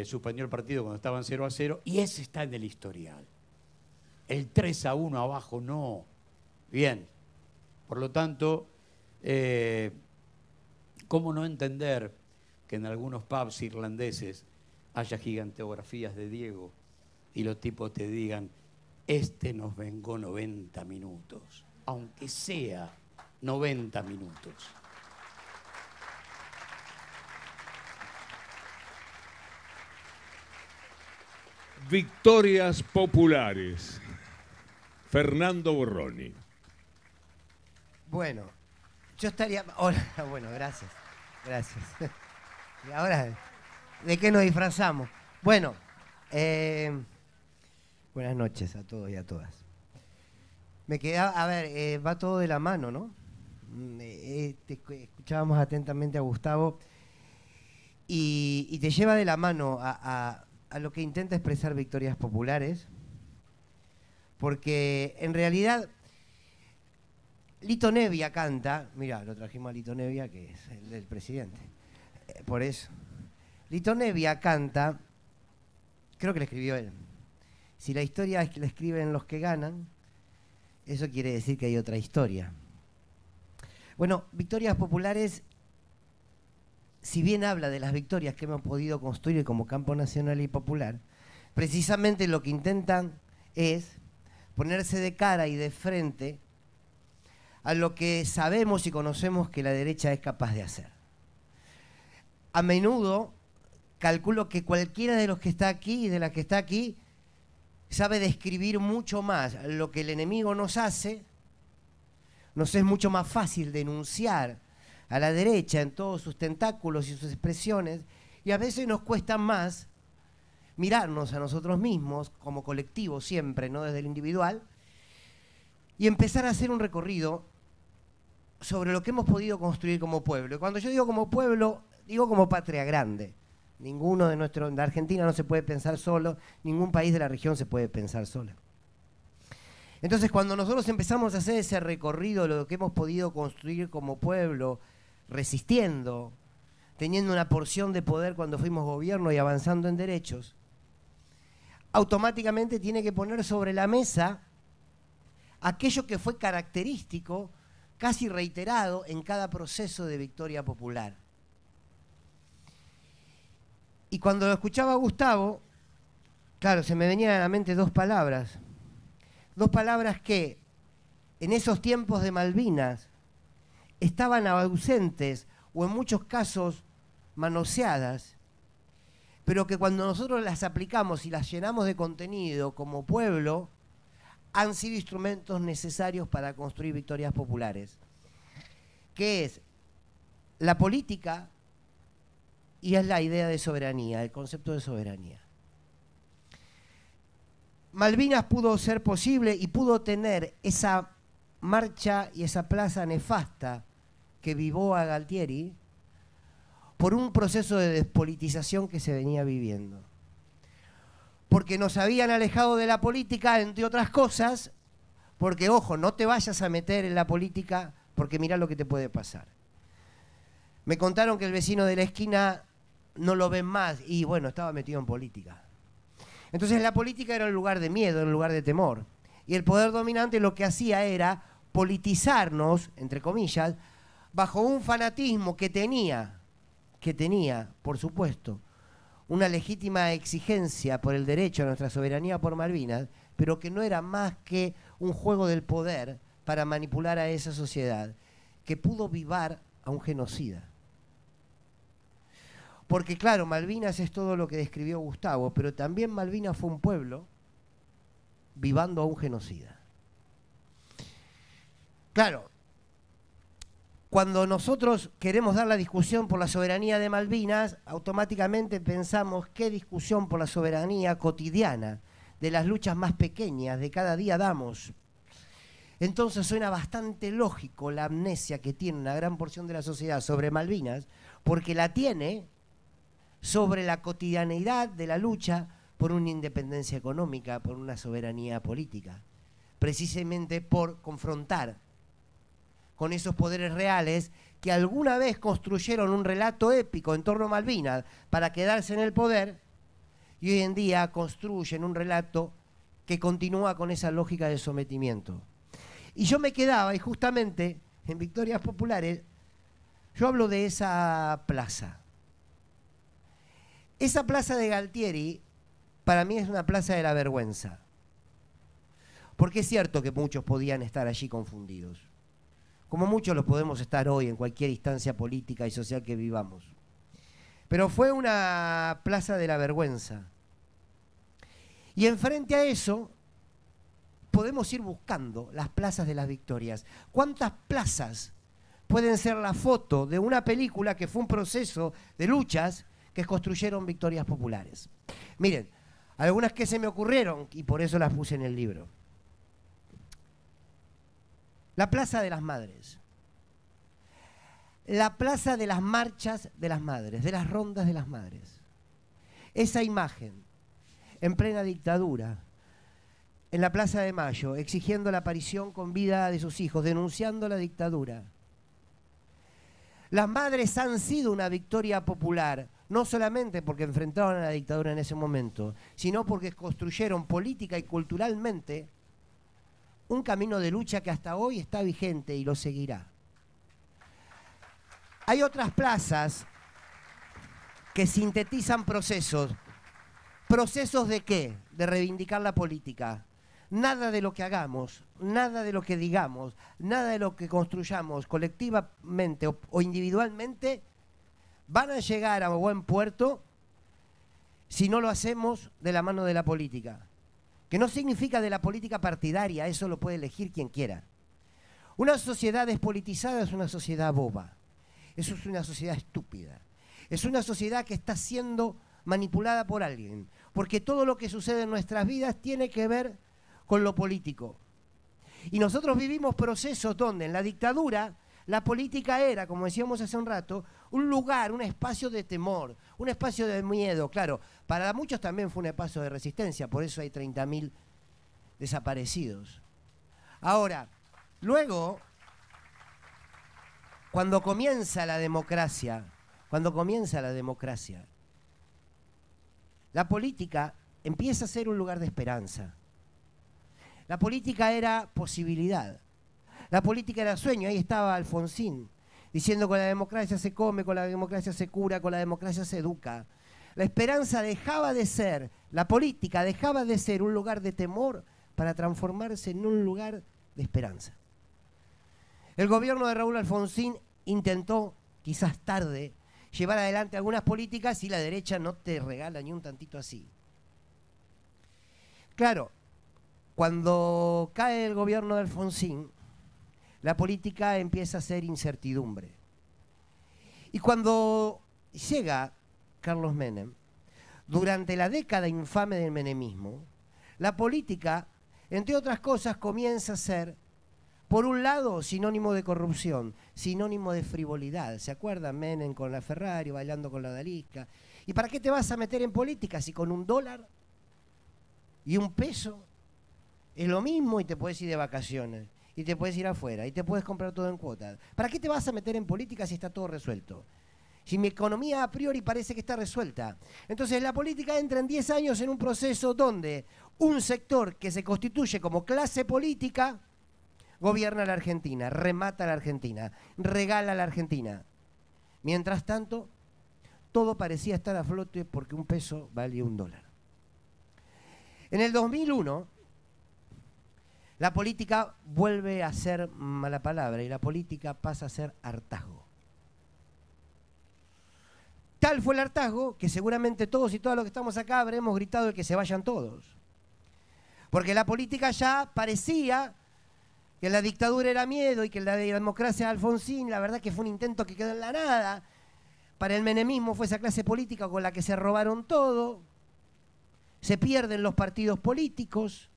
suspendió el partido cuando estaban 0-0, y ese está en el historial. El 3-1 abajo no. Bien, por lo tanto, ¿cómo no entender que en algunos pubs irlandeses haya gigantografías de Diego y los tipos te digan, este nos vengó 90 minutos, aunque sea 90 minutos? Victorias populares. Fernando Borroni. Bueno, yo estaría... Hola, bueno, gracias. Gracias. Y ahora, ¿de qué nos disfrazamos? Bueno, buenas noches a todos y a todas. Me quedaba, a ver, va todo de la mano, ¿no? Escuchábamos atentamente a Gustavo y te lleva de la mano a lo que intenta expresar Victorias Populares, porque en realidad Lito Nebbia canta, mira, lo trajimos a Lito Nebbia, que es el del presidente, por eso. Lito Nebbia canta, creo que la escribió él, si la historia es que la escriben los que ganan, eso quiere decir que hay otra historia. Bueno, Victorias Populares, si bien habla de las victorias que hemos podido construir como campo nacional y popular, precisamente lo que intentan es ponerse de cara y de frente a lo que sabemos y conocemos que la derecha es capaz de hacer. A menudo calculo que cualquiera de los que está aquí y de las que está aquí sabe describir mucho más lo que el enemigo nos hace. Nos es mucho más fácil denunciar a la derecha en todos sus tentáculos y sus expresiones, y a veces nos cuesta más mirarnos a nosotros mismos como colectivo siempre, no desde el individual, y empezar a hacer un recorrido sobre lo que hemos podido construir como pueblo. Y cuando yo digo como pueblo, digo como patria grande. Ninguno de la Argentina no se puede pensar solo, ningún país de la región se puede pensar solo. Entonces, cuando nosotros empezamos a hacer ese recorrido de lo que hemos podido construir como pueblo, resistiendo, teniendo una porción de poder cuando fuimos gobierno y avanzando en derechos, automáticamente tiene que poner sobre la mesa aquello que fue característico, casi reiterado en cada proceso de victoria popular. Y cuando lo escuchaba a Gustavo, claro, se me venían a la mente dos palabras que en esos tiempos de Malvinas estaban ausentes o en muchos casos manoseadas, pero que cuando nosotros las aplicamos y las llenamos de contenido como pueblo, han sido instrumentos necesarios para construir victorias populares, que es la política y es la idea de soberanía, el concepto de soberanía. Malvinas pudo ser posible y pudo tener esa marcha y esa plaza nefasta que vivó a Galtieri por un proceso de despolitización que se venía viviendo. Porque nos habían alejado de la política, entre otras cosas, porque, ojo, no te vayas a meter en la política porque mirá lo que te puede pasar. Me contaron que el vecino de la esquina no lo ven más y, bueno, estaba metido en política. Entonces la política era un lugar de miedo, era un lugar de temor. Y el poder dominante lo que hacía era politizarnos, entre comillas, bajo un fanatismo que tenía, por supuesto, una legítima exigencia por el derecho a nuestra soberanía por Malvinas, pero que no era más que un juego del poder para manipular a esa sociedad, que pudo vivar a un genocida. Porque claro, Malvinas es todo lo que describió Gustavo, pero también Malvinas fue un pueblo vivando a un genocida. Claro, cuando nosotros queremos dar la discusión por la soberanía de Malvinas, automáticamente pensamos qué discusión por la soberanía cotidiana, de las luchas más pequeñas, de cada día damos. Entonces suena bastante lógico la amnesia que tiene una gran porción de la sociedad sobre Malvinas, porque la tiene sobre la cotidianeidad de la lucha por una independencia económica, por una soberanía política, precisamente por confrontar con esos poderes reales que alguna vez construyeron un relato épico en torno a Malvinas para quedarse en el poder y hoy en día construyen un relato que continúa con esa lógica de sometimiento. Y yo me quedaba, y justamente en Victorias Populares, yo hablo de esa plaza. Esa plaza de Galtieri, para mí es una plaza de la vergüenza. Porque es cierto que muchos podían estar allí confundidos. Como muchos lo podemos estar hoy en cualquier instancia política y social que vivamos. Pero fue una plaza de la vergüenza. Y enfrente a eso, podemos ir buscando las plazas de las victorias. ¿Cuántas plazas pueden ser la foto de una película que fue un proceso de luchas que construyeron victorias populares? Miren, algunas que se me ocurrieron y por eso las puse en el libro. La Plaza de las Madres. La plaza de las marchas de las madres, de las rondas de las madres. Esa imagen, en plena dictadura, en la Plaza de Mayo, exigiendo la aparición con vida de sus hijos, denunciando la dictadura. Las madres han sido una victoria popular, no solamente porque enfrentaron a la dictadura en ese momento, sino porque construyeron política y culturalmente un camino de lucha que hasta hoy está vigente y lo seguirá. Hay otras plazas que sintetizan procesos. ¿Procesos de qué? De reivindicar la política. Nada de lo que hagamos, nada de lo que digamos, nada de lo que construyamos colectivamente o individualmente van a llegar a buen puerto si no lo hacemos de la mano de la política. Que no significa de la política partidaria, eso lo puede elegir quien quiera. Una sociedad despolitizada es una sociedad boba. Eso es una sociedad estúpida. Es una sociedad que está siendo manipulada por alguien. Porque todo lo que sucede en nuestras vidas tiene que ver con lo político. Y nosotros vivimos procesos donde en la dictadura la política era, como decíamos hace un rato, un lugar, un espacio de temor, un espacio de miedo. Claro, para muchos también fue un espacio de resistencia, por eso hay 30.000 desaparecidos. Ahora, luego, cuando comienza la democracia, la política empieza a ser un lugar de esperanza. La política era posibilidad. La política era sueño. Ahí estaba Alfonsín, diciendo que con la democracia se come, con la democracia se cura, con la democracia se educa. La esperanza dejaba de ser, la política dejaba de ser un lugar de temor para transformarse en un lugar de esperanza. El gobierno de Raúl Alfonsín intentó, quizás tarde, llevar adelante algunas políticas y la derecha no te regala ni un tantito así. Claro, cuando cae el gobierno de Alfonsín, la política empieza a ser incertidumbre. Y cuando llega Carlos Menem, durante la década infame del menemismo, la política, entre otras cosas, comienza a ser, por un lado, sinónimo de corrupción, sinónimo de frivolidad. ¿Se acuerdan? Menem con la Ferrari, bailando con la odalisca. ¿Y para qué te vas a meter en política si con $1 y $1 es lo mismo y te puedes ir de vacaciones, y te puedes ir afuera, y te puedes comprar todo en cuotas? ¿Para qué te vas a meter en política si está todo resuelto? Si mi economía a priori parece que está resuelta. Entonces la política entra en 10 años en un proceso donde un sector que se constituye como clase política gobierna la Argentina, remata la Argentina, regala la Argentina. Mientras tanto, todo parecía estar a flote porque $1 valía $1. En el 2001, la política vuelve a ser mala palabra y la política pasa a ser hartazgo. Tal fue el hartazgo que seguramente todos y todas los que estamos acá habremos gritado el que se vayan todos. Porque la política ya parecía que la dictadura era miedo y que la democracia de Alfonsín, la verdad que fue un intento que quedó en la nada. Para el menemismo fue esa clase política con la que se robaron todo. Se pierden los partidos políticos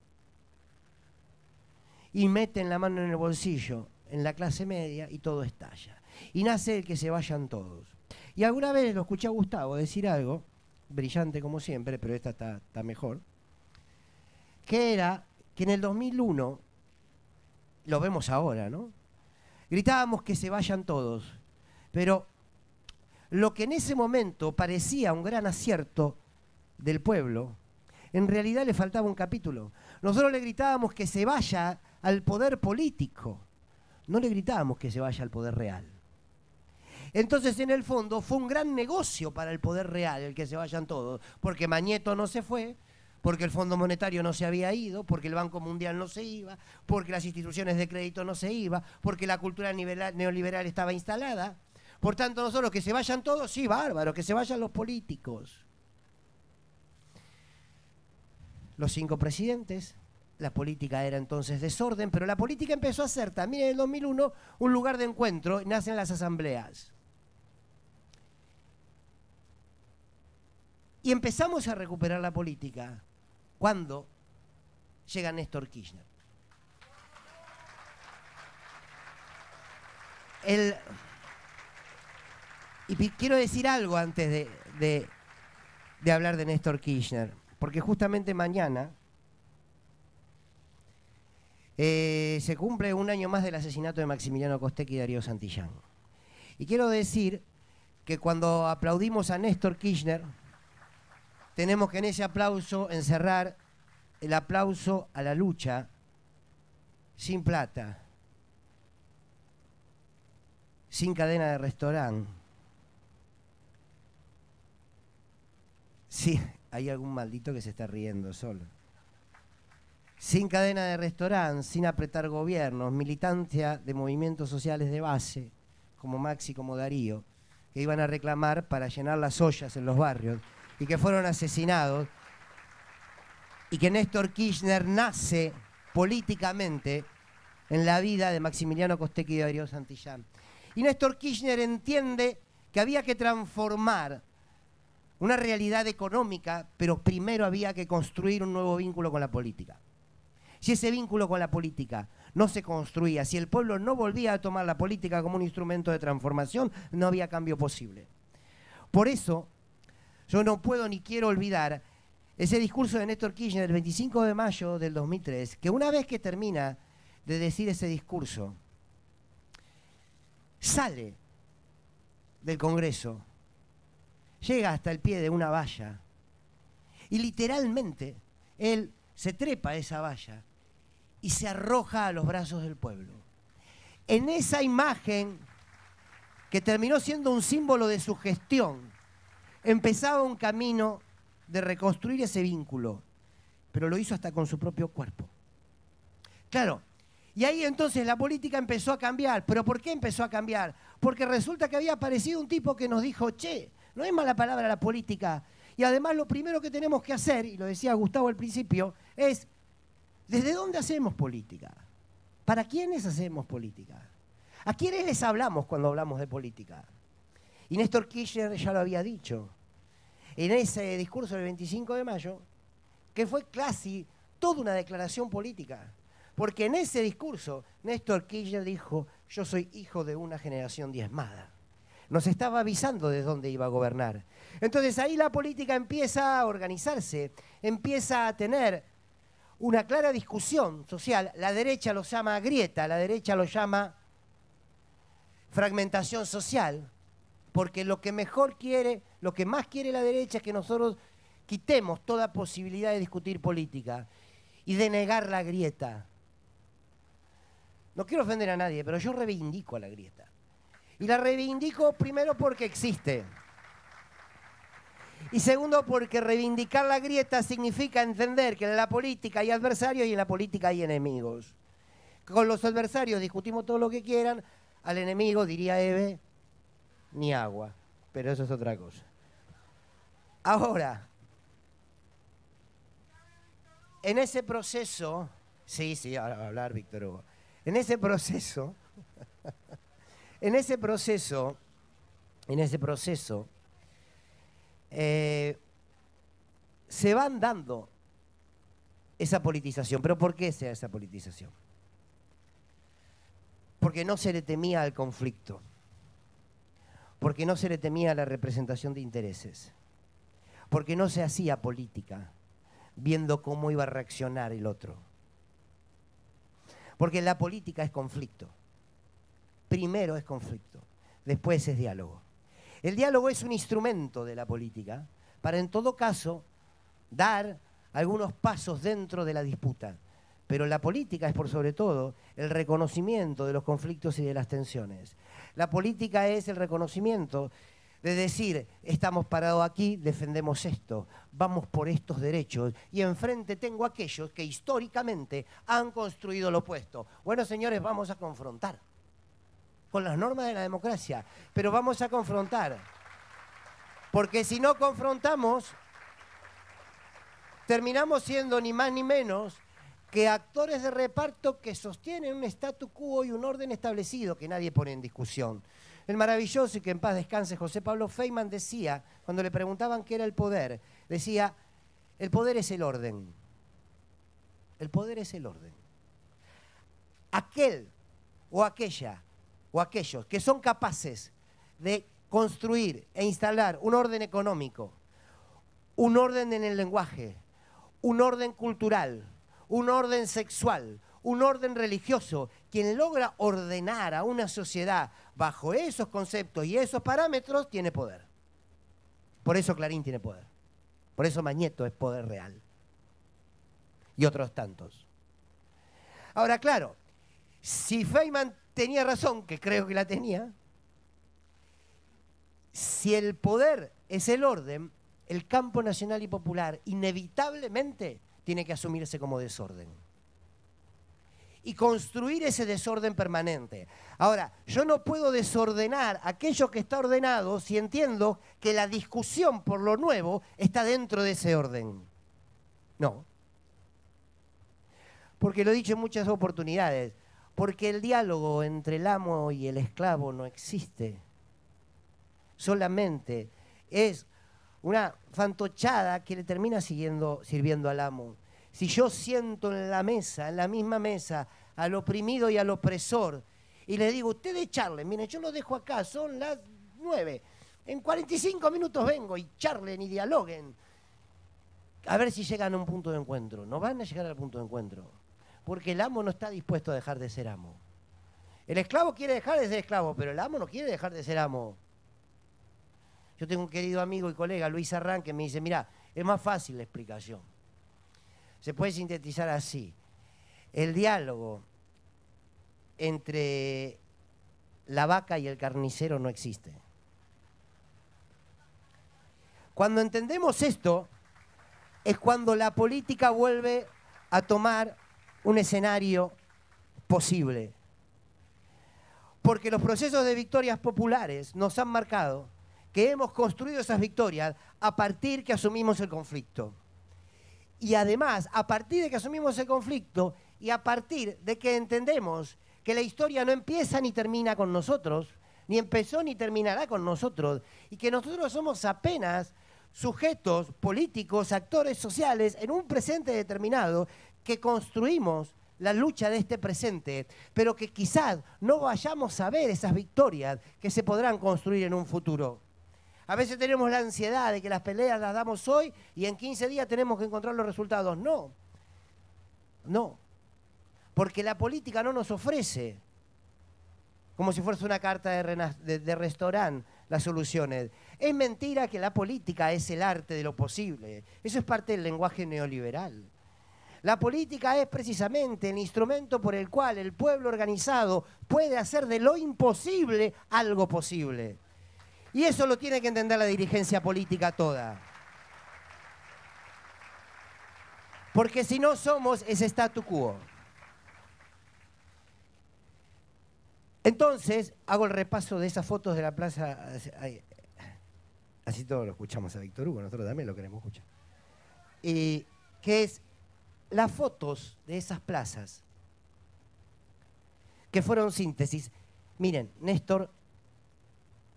y meten la mano en el bolsillo en la clase media y todo estalla. Y nace el que se vayan todos. Y alguna vez lo escuché a Gustavo decir algo, brillante como siempre, pero esta está mejor, que era que en el 2001, lo vemos ahora, ¿no? Gritábamos que se vayan todos, pero lo que en ese momento parecía un gran acierto del pueblo, en realidad le faltaba un capítulo. Nosotros le gritábamos que se vaya al poder político, no le gritábamos que se vaya al poder real. Entonces, en el fondo, fue un gran negocio para el poder real el que se vayan todos, porque Mañeto no se fue, porque el Fondo Monetario no se había ido, porque el Banco Mundial no se iba, porque las instituciones de crédito no se iban, porque la cultura neoliberal estaba instalada. Por tanto, nosotros que se vayan todos, sí, bárbaro, que se vayan los políticos. Los 5 presidentes, la política era entonces desorden, pero la política empezó a ser también en el 2001 un lugar de encuentro, y nacen las asambleas. Y empezamos a recuperar la política cuando llega Néstor Kirchner. Y quiero decir algo antes de hablar de Néstor Kirchner, porque justamente mañana se cumple un año más del asesinato de Maximiliano Costecchi y Darío Santillán. Y quiero decir que cuando aplaudimos a Néstor Kirchner, tenemos que en ese aplauso encerrar el aplauso a la lucha sin plata, sin cadena de restaurante. Sí, hay algún maldito que se está riendo solo. Sin cadena de restaurante, sin apretar gobiernos, militancia de movimientos sociales de base, como Maxi, como Darío, que iban a reclamar para llenar las ollas en los barrios y que fueron asesinados, y que Néstor Kirchner nace políticamente en la vida de Maximiliano Costecchi y Darío Santillán. Y Néstor Kirchner entiende que había que transformar una realidad económica, pero primero había que construir un nuevo vínculo con la política. Si ese vínculo con la política no se construía, si el pueblo no volvía a tomar la política como un instrumento de transformación, no había cambio posible. Por eso, yo no puedo ni quiero olvidar ese discurso de Néstor Kirchner el 25 de mayo del 2003, que una vez que termina de decir ese discurso, sale del Congreso, llega hasta el pie de una valla y literalmente él se trepa a esa valla y se arroja a los brazos del pueblo. En esa imagen, que terminó siendo un símbolo de su gestión, empezaba un camino de reconstruir ese vínculo, pero lo hizo hasta con su propio cuerpo. Claro, y ahí entonces la política empezó a cambiar. ¿Pero por qué empezó a cambiar? Porque resulta que había aparecido un tipo que nos dijo, che, no es mala palabra la política. Y además lo primero que tenemos que hacer, y lo decía Gustavo al principio, es, ¿desde dónde hacemos política? ¿Para quiénes hacemos política? ¿A quiénes les hablamos cuando hablamos de política? Y Néstor Kirchner ya lo había dicho en ese discurso del 25 de mayo, que fue casi toda una declaración política. Porque en ese discurso Néstor Kirchner dijo, yo soy hijo de una generación diezmada. Nos estaba avisando de dónde iba a gobernar. Entonces ahí la política empieza a organizarse, empieza a tener una clara discusión social. La derecha lo llama grieta, la derecha lo llama fragmentación social, porque lo que mejor quiere, lo que más quiere la derecha es que nosotros quitemos toda posibilidad de discutir política y de negar la grieta. No quiero ofender a nadie, pero yo reivindico a la grieta. Y la reivindico primero porque existe. Y segundo porque reivindicar la grieta significa entender que en la política hay adversarios y en la política hay enemigos. Con los adversarios discutimos todo lo que quieran, al enemigo, diría Eve, ni agua. Pero eso es otra cosa. Ahora, en ese proceso, sí, ahora va a hablar Víctor Hugo. En ese proceso, se van dando esa politización. ¿Pero por qué se da esa politización? Porque no se le temía al conflicto, porque no se le temía a la representación de intereses, porque no se hacía política viendo cómo iba a reaccionar el otro. Porque la política es conflicto. Primero es conflicto, después es diálogo. El diálogo es un instrumento de la política para, en todo caso, dar algunos pasos dentro de la disputa. Pero la política es, por sobre todo, el reconocimiento de los conflictos y de las tensiones. La política es el reconocimiento de decir, estamos parados aquí, defendemos esto, vamos por estos derechos, y enfrente tengo a aquellos que históricamente han construido lo opuesto. Bueno, señores, vamos a confrontar con las normas de la democracia, pero vamos a confrontar. Porque si no confrontamos, terminamos siendo ni más ni menos que actores de reparto que sostienen un statu quo y un orden establecido que nadie pone en discusión. El maravilloso y que en paz descanse José Pablo Feynman decía, cuando le preguntaban qué era el poder, decía, el poder es el orden. El poder es el orden. Aquel o aquella o aquellos que son capaces de construir e instalar un orden económico, un orden en el lenguaje, un orden cultural, un orden sexual, un orden religioso, quien logra ordenar a una sociedad bajo esos conceptos y esos parámetros, tiene poder. Por eso Clarín tiene poder. Por eso Mañeto es poder real. Y otros tantos. Ahora, claro, si Feynman tenía razón, que creo que la tenía, si el poder es el orden, el campo nacional y popular inevitablemente tiene que asumirse como desorden. Y construir ese desorden permanente. Ahora, yo no puedo desordenar aquello que está ordenado si entiendo que la discusión por lo nuevo está dentro de ese orden. No. Porque lo he dicho en muchas oportunidades, porque el diálogo entre el amo y el esclavo no existe. Solamente es una fantochada que le termina sirviendo al amo. Si yo siento en la mesa, en la misma mesa, al oprimido y al opresor, y le digo, ustedes charlen, miren, yo lo dejo acá, son las 9, en 45 minutos vengo y charlen y dialoguen, a ver si llegan a un punto de encuentro. No van a llegar al punto de encuentro, porque el amo no está dispuesto a dejar de ser amo. El esclavo quiere dejar de ser esclavo, pero el amo no quiere dejar de ser amo. Yo tengo un querido amigo y colega, Luis Arrán, que me dice, mirá, es más fácil la explicación. Se puede sintetizar así. el diálogo entre la vaca y el carnicero no existe. Cuando entendemos esto, es cuando la política vuelve a tomar un escenario posible. Porque los procesos de victorias populares nos han marcado que hemos construido esas victorias a partir que asumimos el conflicto. Y además, a partir de que asumimos el conflicto y a partir de que entendemos que la historia no empieza ni termina con nosotros, ni empezó ni terminará con nosotros, y que nosotros somos apenas sujetos políticos, actores sociales, en un presente determinado, que construimos la lucha de este presente, pero que quizás no vayamos a ver esas victorias que se podrán construir en un futuro. A veces tenemos la ansiedad de que las peleas las damos hoy y en 15 días tenemos que encontrar los resultados. No, no, porque la política no nos ofrece, como si fuese una carta de restaurante, las soluciones. Es mentira que la política es el arte de lo posible. Eso es parte del lenguaje neoliberal. La política es precisamente el instrumento por el cual el pueblo organizado puede hacer de lo imposible algo posible. Y eso lo tiene que entender la dirigencia política toda. Porque si no somos ese statu quo. Entonces, hago el repaso de esas fotos de la plaza. Así todos lo escuchamos a Víctor Hugo, nosotros también lo queremos escuchar. Y que es las fotos de esas plazas que fueron síntesis. Miren, Néstor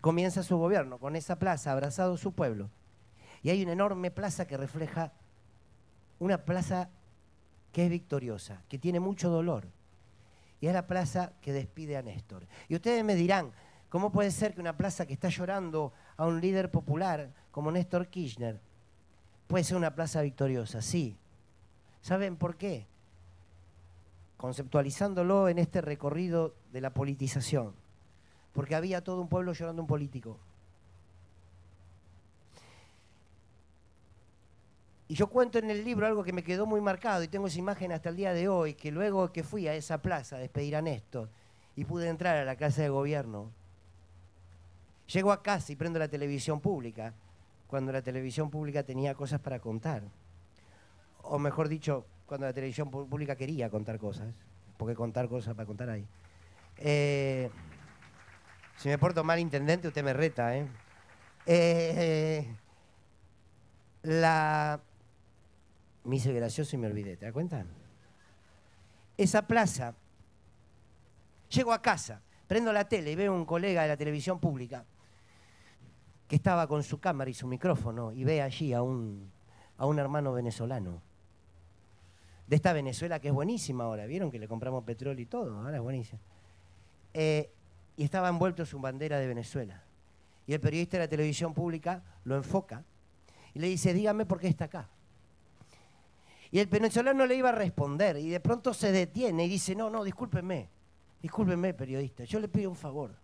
comienza su gobierno con esa plaza, abrazado a su pueblo. Y hay una enorme plaza que refleja una plaza que es victoriosa, que tiene mucho dolor. Y es la plaza que despide a Néstor. Y ustedes me dirán, ¿cómo puede ser que una plaza que está llorando a un líder popular como Néstor Kirchner puede ser una plaza victoriosa? Sí. ¿Saben por qué? Conceptualizándolo en este recorrido de la politización. Porque había todo un pueblo llorando a un político. Y yo cuento en el libro algo que me quedó muy marcado y tengo esa imagen hasta el día de hoy, que luego que fui a esa plaza a despedir a Néstor y pude entrar a la casa de gobierno, llego a casa y prendo la televisión pública, cuando la televisión pública tenía cosas para contar. O mejor dicho, cuando la televisión pública quería contar cosas, porque contar cosas para contar hay. Si me porto mal, intendente, usted me reta, Me hice gracioso y me olvidé, ¿te das cuenta? Esa plaza, llego a casa, prendo la tele y veo un colega de la televisión pública que estaba con su cámara y su micrófono y ve allí a un hermano venezolano. De esta Venezuela que es buenísima ahora, ¿vieron que le compramos petróleo y todo? Ahora es buenísima. Y estaba envuelto en su bandera de Venezuela. Y el periodista de la televisión pública lo enfoca y le dice, dígame por qué está acá. Y el venezolano le iba a responder y de pronto se detiene y dice, no, discúlpeme, periodista, yo le pido un favor.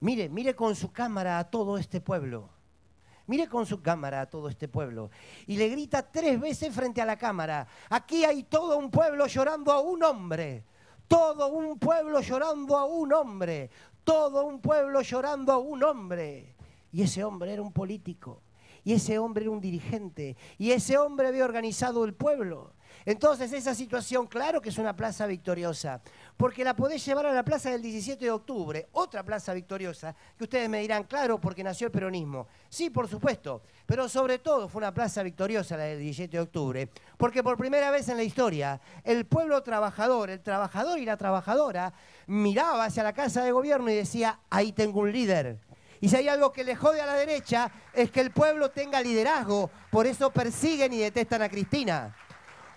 Mire con su cámara a todo este pueblo. Mire con su cámara a todo este pueblo. Y le grita 3 veces frente a la cámara, aquí hay todo un pueblo llorando a un hombre. Todo un pueblo llorando a un hombre. Todo un pueblo llorando a un hombre. Y ese hombre era un político. Y ese hombre era un dirigente. Y ese hombre había organizado el pueblo. Entonces esa situación, claro que es una plaza victoriosa. Porque la podés llevar a la plaza del 17 de octubre. Otra plaza victoriosa. Que ustedes me dirán, claro, porque nació el peronismo. Sí, por supuesto. Pero sobre todo fue una plaza victoriosa la del 17 de octubre. Porque por primera vez en la historia, el pueblo trabajador, el trabajador y la trabajadora, miraba hacia la casa de gobierno y decía, ahí tengo un líder. Y si hay algo que le jode a la derecha, es que el pueblo tenga liderazgo. Por eso persiguen y detestan a Cristina.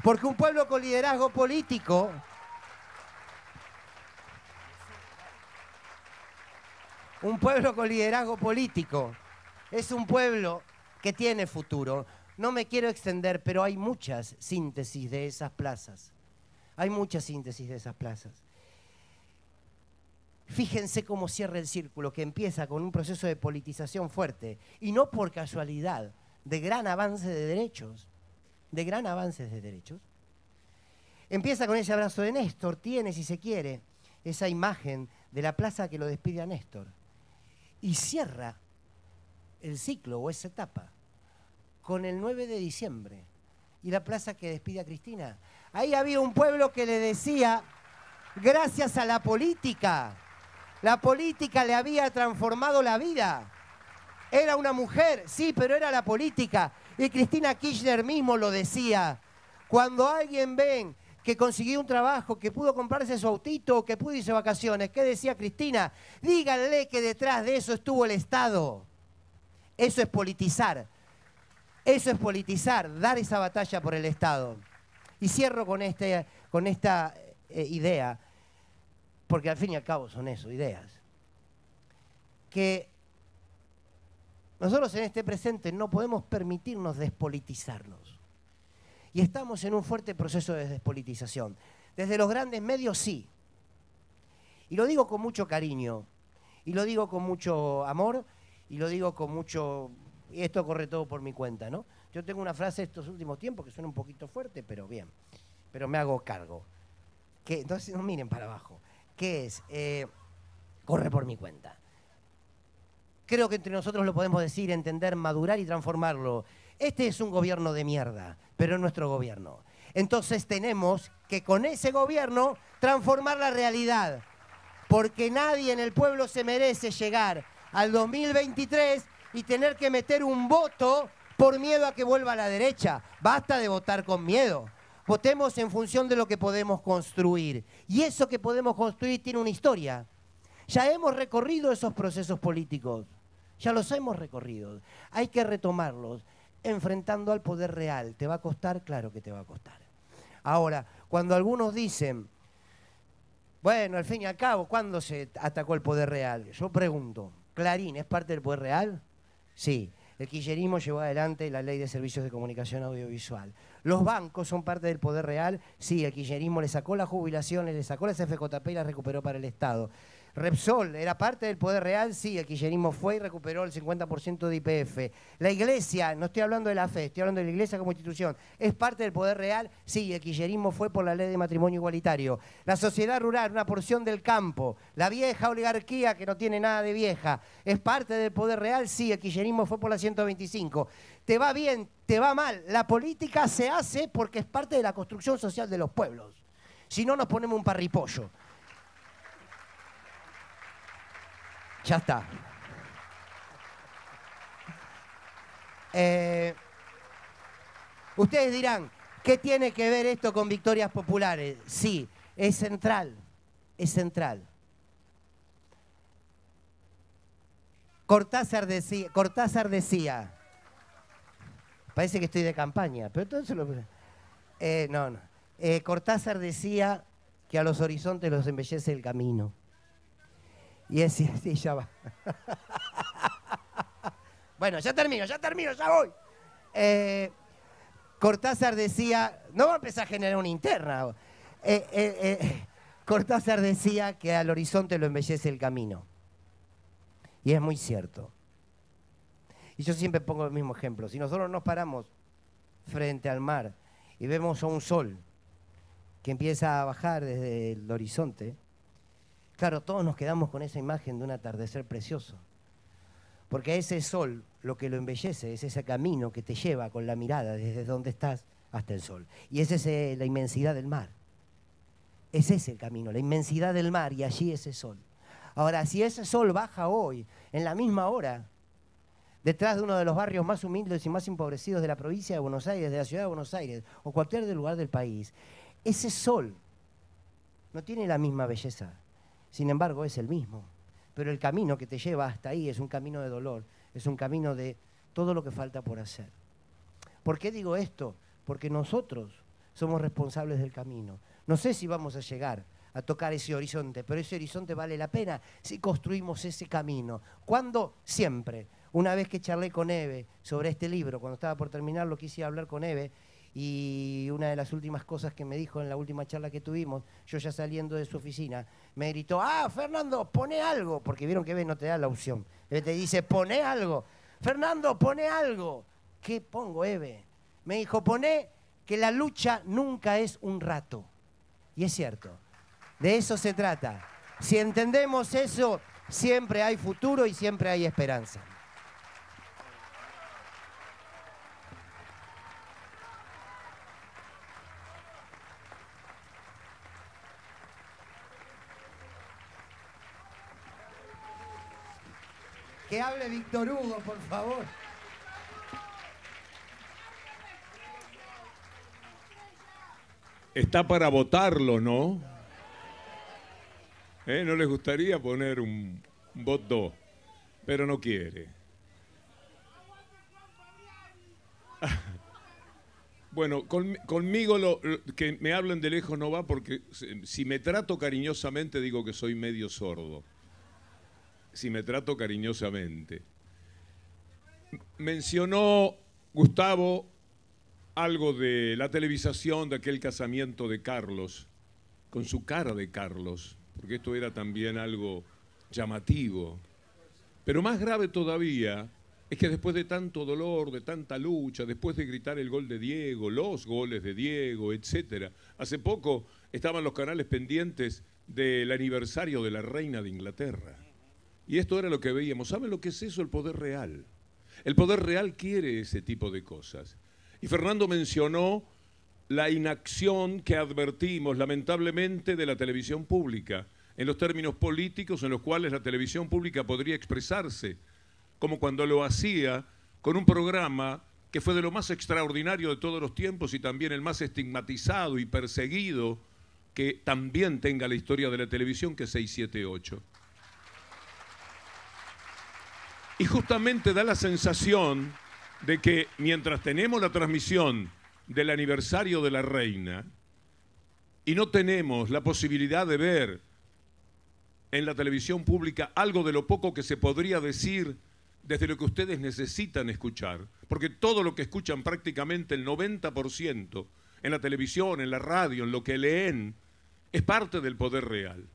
Porque un pueblo con liderazgo político es un pueblo que tiene futuro. No me quiero extender, pero hay muchas síntesis de esas plazas. Fíjense cómo cierra el círculo, que empieza con un proceso de politización fuerte, y no por casualidad, de gran avance de derechos. Empieza con ese abrazo de Néstor, tiene, si se quiere, esa imagen de la plaza que lo despide a Néstor. Y cierra el ciclo o esa etapa con el 9 de diciembre y la plaza que despide a Cristina. Ahí había un pueblo que le decía, gracias a la política le había transformado la vida. Era una mujer, sí, pero era la política. Y Cristina Kirchner mismo lo decía. Cuando alguien ven que consiguió un trabajo, que pudo comprarse su autito, que pudo irse de vacaciones, ¿qué decía Cristina? Díganle que detrás de eso estuvo el Estado. Eso es politizar. Eso es politizar, dar esa batalla por el Estado. Y cierro con esta idea, porque al fin y al cabo son eso, ideas. Que nosotros en este presente no podemos permitirnos despolitizarnos. Y estamos en un fuerte proceso de despolitización. Desde los grandes medios, sí. Y lo digo con mucho cariño, y lo digo con mucho amor, y lo digo con mucho... Y esto corre todo por mi cuenta, ¿no? Yo tengo una frase estos últimos tiempos que suena un poquito fuerte, pero bien. Pero me hago cargo. Que, entonces no miren para abajo. ¿Qué es? Corre por mi cuenta. Creo que entre nosotros lo podemos decir, entender, madurar y transformarlo. Este es un gobierno de mierda, pero es nuestro gobierno. Entonces tenemos que con ese gobierno transformar la realidad. Porque nadie en el pueblo se merece llegar al 2023 y tener que meter un voto por miedo a que vuelva a la derecha. Basta de votar con miedo. Votemos en función de lo que podemos construir. Y eso que podemos construir tiene una historia. Ya hemos recorrido esos procesos políticos. Ya los hemos recorrido. Hay que retomarlos enfrentando al poder real. ¿Te va a costar? Claro que te va a costar. Ahora, cuando algunos dicen, bueno, al fin y al cabo, ¿cuándo se atacó el poder real? Yo pregunto, ¿Clarín es parte del poder real? Sí. El kirchnerismo llevó adelante la ley de servicios de comunicación audiovisual. ¿Los bancos son parte del poder real? Sí, el kirchnerismo le sacó las jubilaciones, le sacó las FJP y las recuperó para el Estado. Repsol era parte del poder real, sí, el kirchnerismo fue y recuperó el 50% de YPF. La iglesia, no estoy hablando de la fe, estoy hablando de la iglesia como institución, ¿es parte del poder real? Sí, el kirchnerismo fue por la ley de matrimonio igualitario. La sociedad rural, una porción del campo, la vieja oligarquía que no tiene nada de vieja, ¿es parte del poder real? Sí, el kirchnerismo fue por la 125. ¿Te va bien? ¿Te va mal? La política se hace porque es parte de la construcción social de los pueblos. Si no, nos ponemos un parripollo. Ya está. Ustedes dirán, ¿qué tiene que ver esto con victorias populares? Sí, es central, es central. Cortázar decía, parece que estoy de campaña, pero entonces Cortázar decía que a los horizontes los embellece el camino. Y es sí, ya va. Bueno, ya termino, ya voy. Cortázar decía, no va a empezar a generar una interna. Cortázar decía que al horizonte lo embellece el camino. Y es muy cierto. Y yo siempre pongo el mismo ejemplo. Si nosotros nos paramos frente al mar y vemos a un sol que empieza a bajar desde el horizonte, claro, todos nos quedamos con esa imagen de un atardecer precioso. Porque ese sol lo que lo embellece es ese camino que te lleva con la mirada desde donde estás hasta el sol. Y esa es la inmensidad del mar. Ese es el camino, la inmensidad del mar y allí ese sol. Ahora, si ese sol baja hoy, en la misma hora, detrás de uno de los barrios más humildes y más empobrecidos de la provincia de Buenos Aires, de la ciudad de Buenos Aires, o cualquier lugar del país, ese sol no tiene la misma belleza. Sin embargo, es el mismo. Pero el camino que te lleva hasta ahí es un camino de dolor, es un camino de todo lo que falta por hacer. ¿Por qué digo esto? Porque nosotros somos responsables del camino. No sé si vamos a llegar a tocar ese horizonte, pero ese horizonte vale la pena si construimos ese camino. ¿Cuándo? Siempre. Una vez que charlé con Eve sobre este libro, cuando estaba por terminarlo, quise hablar con Eve, y una de las últimas cosas que me dijo en la última charla que tuvimos, yo ya saliendo de su oficina, me gritó, Fernando, poné algo, porque vieron que Eve no te da la opción. Eve te dice, poné algo. Fernando, poné algo. ¿Qué pongo, Eve? Me dijo, poné que la lucha nunca es un rato. Y es cierto, de eso se trata. Si entendemos eso, siempre hay futuro y siempre hay esperanza. Que hable Víctor Hugo, por favor. Está para votarlo, ¿no? ¿No les gustaría poner un voto? Pero no quiere. Bueno, conmigo que me hablen de lejos no va, porque si me trato cariñosamente digo que soy medio sordo. Si me trato cariñosamente. Mencionó Gustavo algo de la televisación de aquel casamiento de Carlos, con su cara de Carlos, porque esto era también algo llamativo. Pero más grave todavía es que después de tanto dolor, de tanta lucha, después de gritar el gol de Diego, los goles de Diego, etcétera, hace poco estaban los canales pendientes del aniversario de la reina de Inglaterra. Y esto era lo que veíamos. ¿Saben lo que es eso? El poder real. El poder real quiere ese tipo de cosas. Y Fernando mencionó la inacción que advertimos, lamentablemente, de la televisión pública, en los términos políticos en los cuales la televisión pública podría expresarse, como cuando lo hacía con un programa que fue de lo más extraordinario de todos los tiempos y también el más estigmatizado y perseguido que también tenga la historia de la televisión, que es 678. Y justamente da la sensación de que mientras tenemos la transmisión del aniversario de la reina y no tenemos la posibilidad de ver en la televisión pública algo de lo poco que se podría decir desde lo que ustedes necesitan escuchar, porque todo lo que escuchan, prácticamente el 90% en la televisión, en la radio, en lo que leen, es parte del poder real.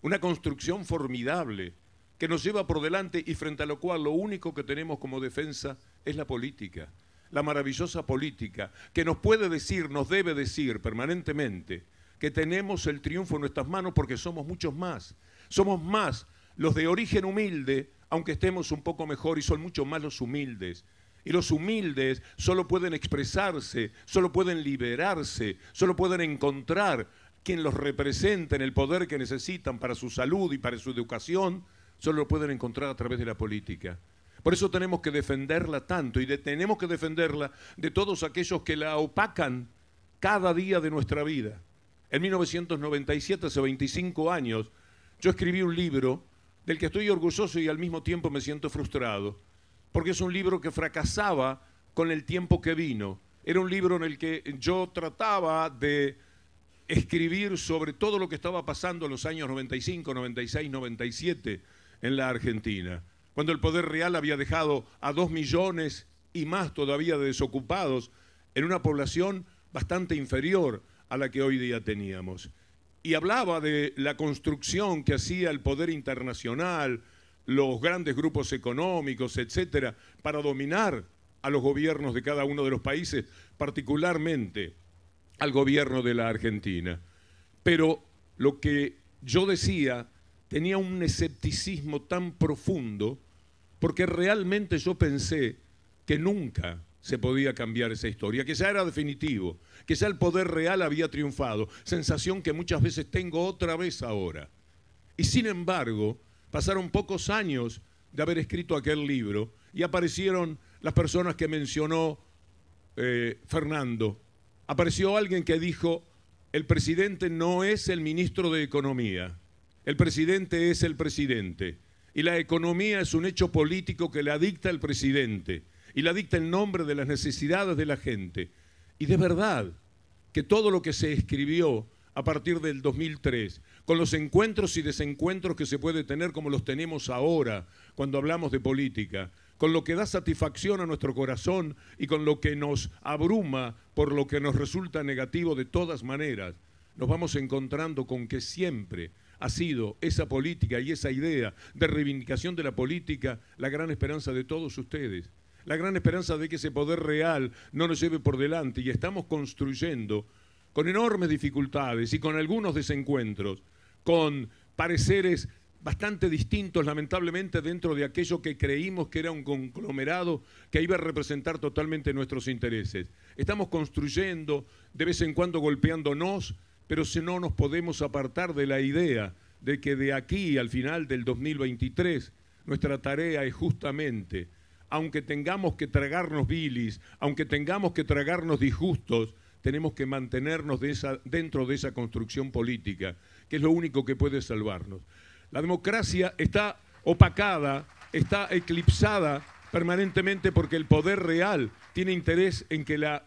Una construcción formidable que nos lleva por delante y frente a lo cual lo único que tenemos como defensa es la política, la maravillosa política, que nos puede decir, nos debe decir permanentemente que tenemos el triunfo en nuestras manos porque somos muchos más. Somos más los de origen humilde, aunque estemos un poco mejor, y son mucho más los humildes. Y los humildes solo pueden expresarse, solo pueden liberarse, solo pueden encontrar quien los representa en el poder que necesitan para su salud y para su educación, solo lo pueden encontrar a través de la política. Por eso tenemos que defenderla tanto y tenemos que defenderla de todos aquellos que la opacan cada día de nuestra vida. En 1997, hace 25 años, yo escribí un libro del que estoy orgulloso y al mismo tiempo me siento frustrado, porque es un libro que fracasaba con el tiempo que vino. Era un libro en el que yo trataba de escribir sobre todo lo que estaba pasando en los años 95, 96, 97 en la Argentina, cuando el poder real había dejado a 2 millones y más todavía de desocupados en una población bastante inferior a la que hoy día teníamos. Y hablaba de la construcción que hacía el poder internacional, los grandes grupos económicos, etcétera, para dominar a los gobiernos de cada uno de los países, particularmente al gobierno de la Argentina. Pero lo que yo decía tenía un escepticismo tan profundo, porque realmente yo pensé que nunca se podía cambiar esa historia, que ya era definitivo, que ya el poder real había triunfado, sensación que muchas veces tengo otra vez ahora. Y sin embargo, pasaron pocos años de haber escrito aquel libro y aparecieron las personas que mencionó Fernando. Apareció alguien que dijo, el presidente no es el ministro de Economía, el presidente es el presidente. Y la economía es un hecho político que la dicta el presidente y la dicta en nombre de las necesidades de la gente. Y de verdad que todo lo que se escribió a partir del 2003, con los encuentros y desencuentros que se puede tener como los tenemos ahora cuando hablamos de política, con lo que da satisfacción a nuestro corazón y con lo que nos abruma por lo que nos resulta negativo de todas maneras, nos vamos encontrando con que siempre ha sido esa política y esa idea de reivindicación de la política la gran esperanza de todos ustedes, la gran esperanza de que ese poder real no nos lleve por delante, y estamos construyendo con enormes dificultades y con algunos desencuentros, con pareceres bastante distintos, lamentablemente, dentro de aquello que creímos que era un conglomerado que iba a representar totalmente nuestros intereses. Estamos construyendo, de vez en cuando golpeándonos, pero si no nos podemos apartar de la idea de que de aquí al final del 2023 nuestra tarea es justamente, aunque tengamos que tragarnos bilis, aunque tengamos que tragarnos disgustos, tenemos que mantenernos dentro de esa construcción política, que es lo único que puede salvarnos. La democracia está opacada, está eclipsada permanentemente porque el poder real tiene interés en que la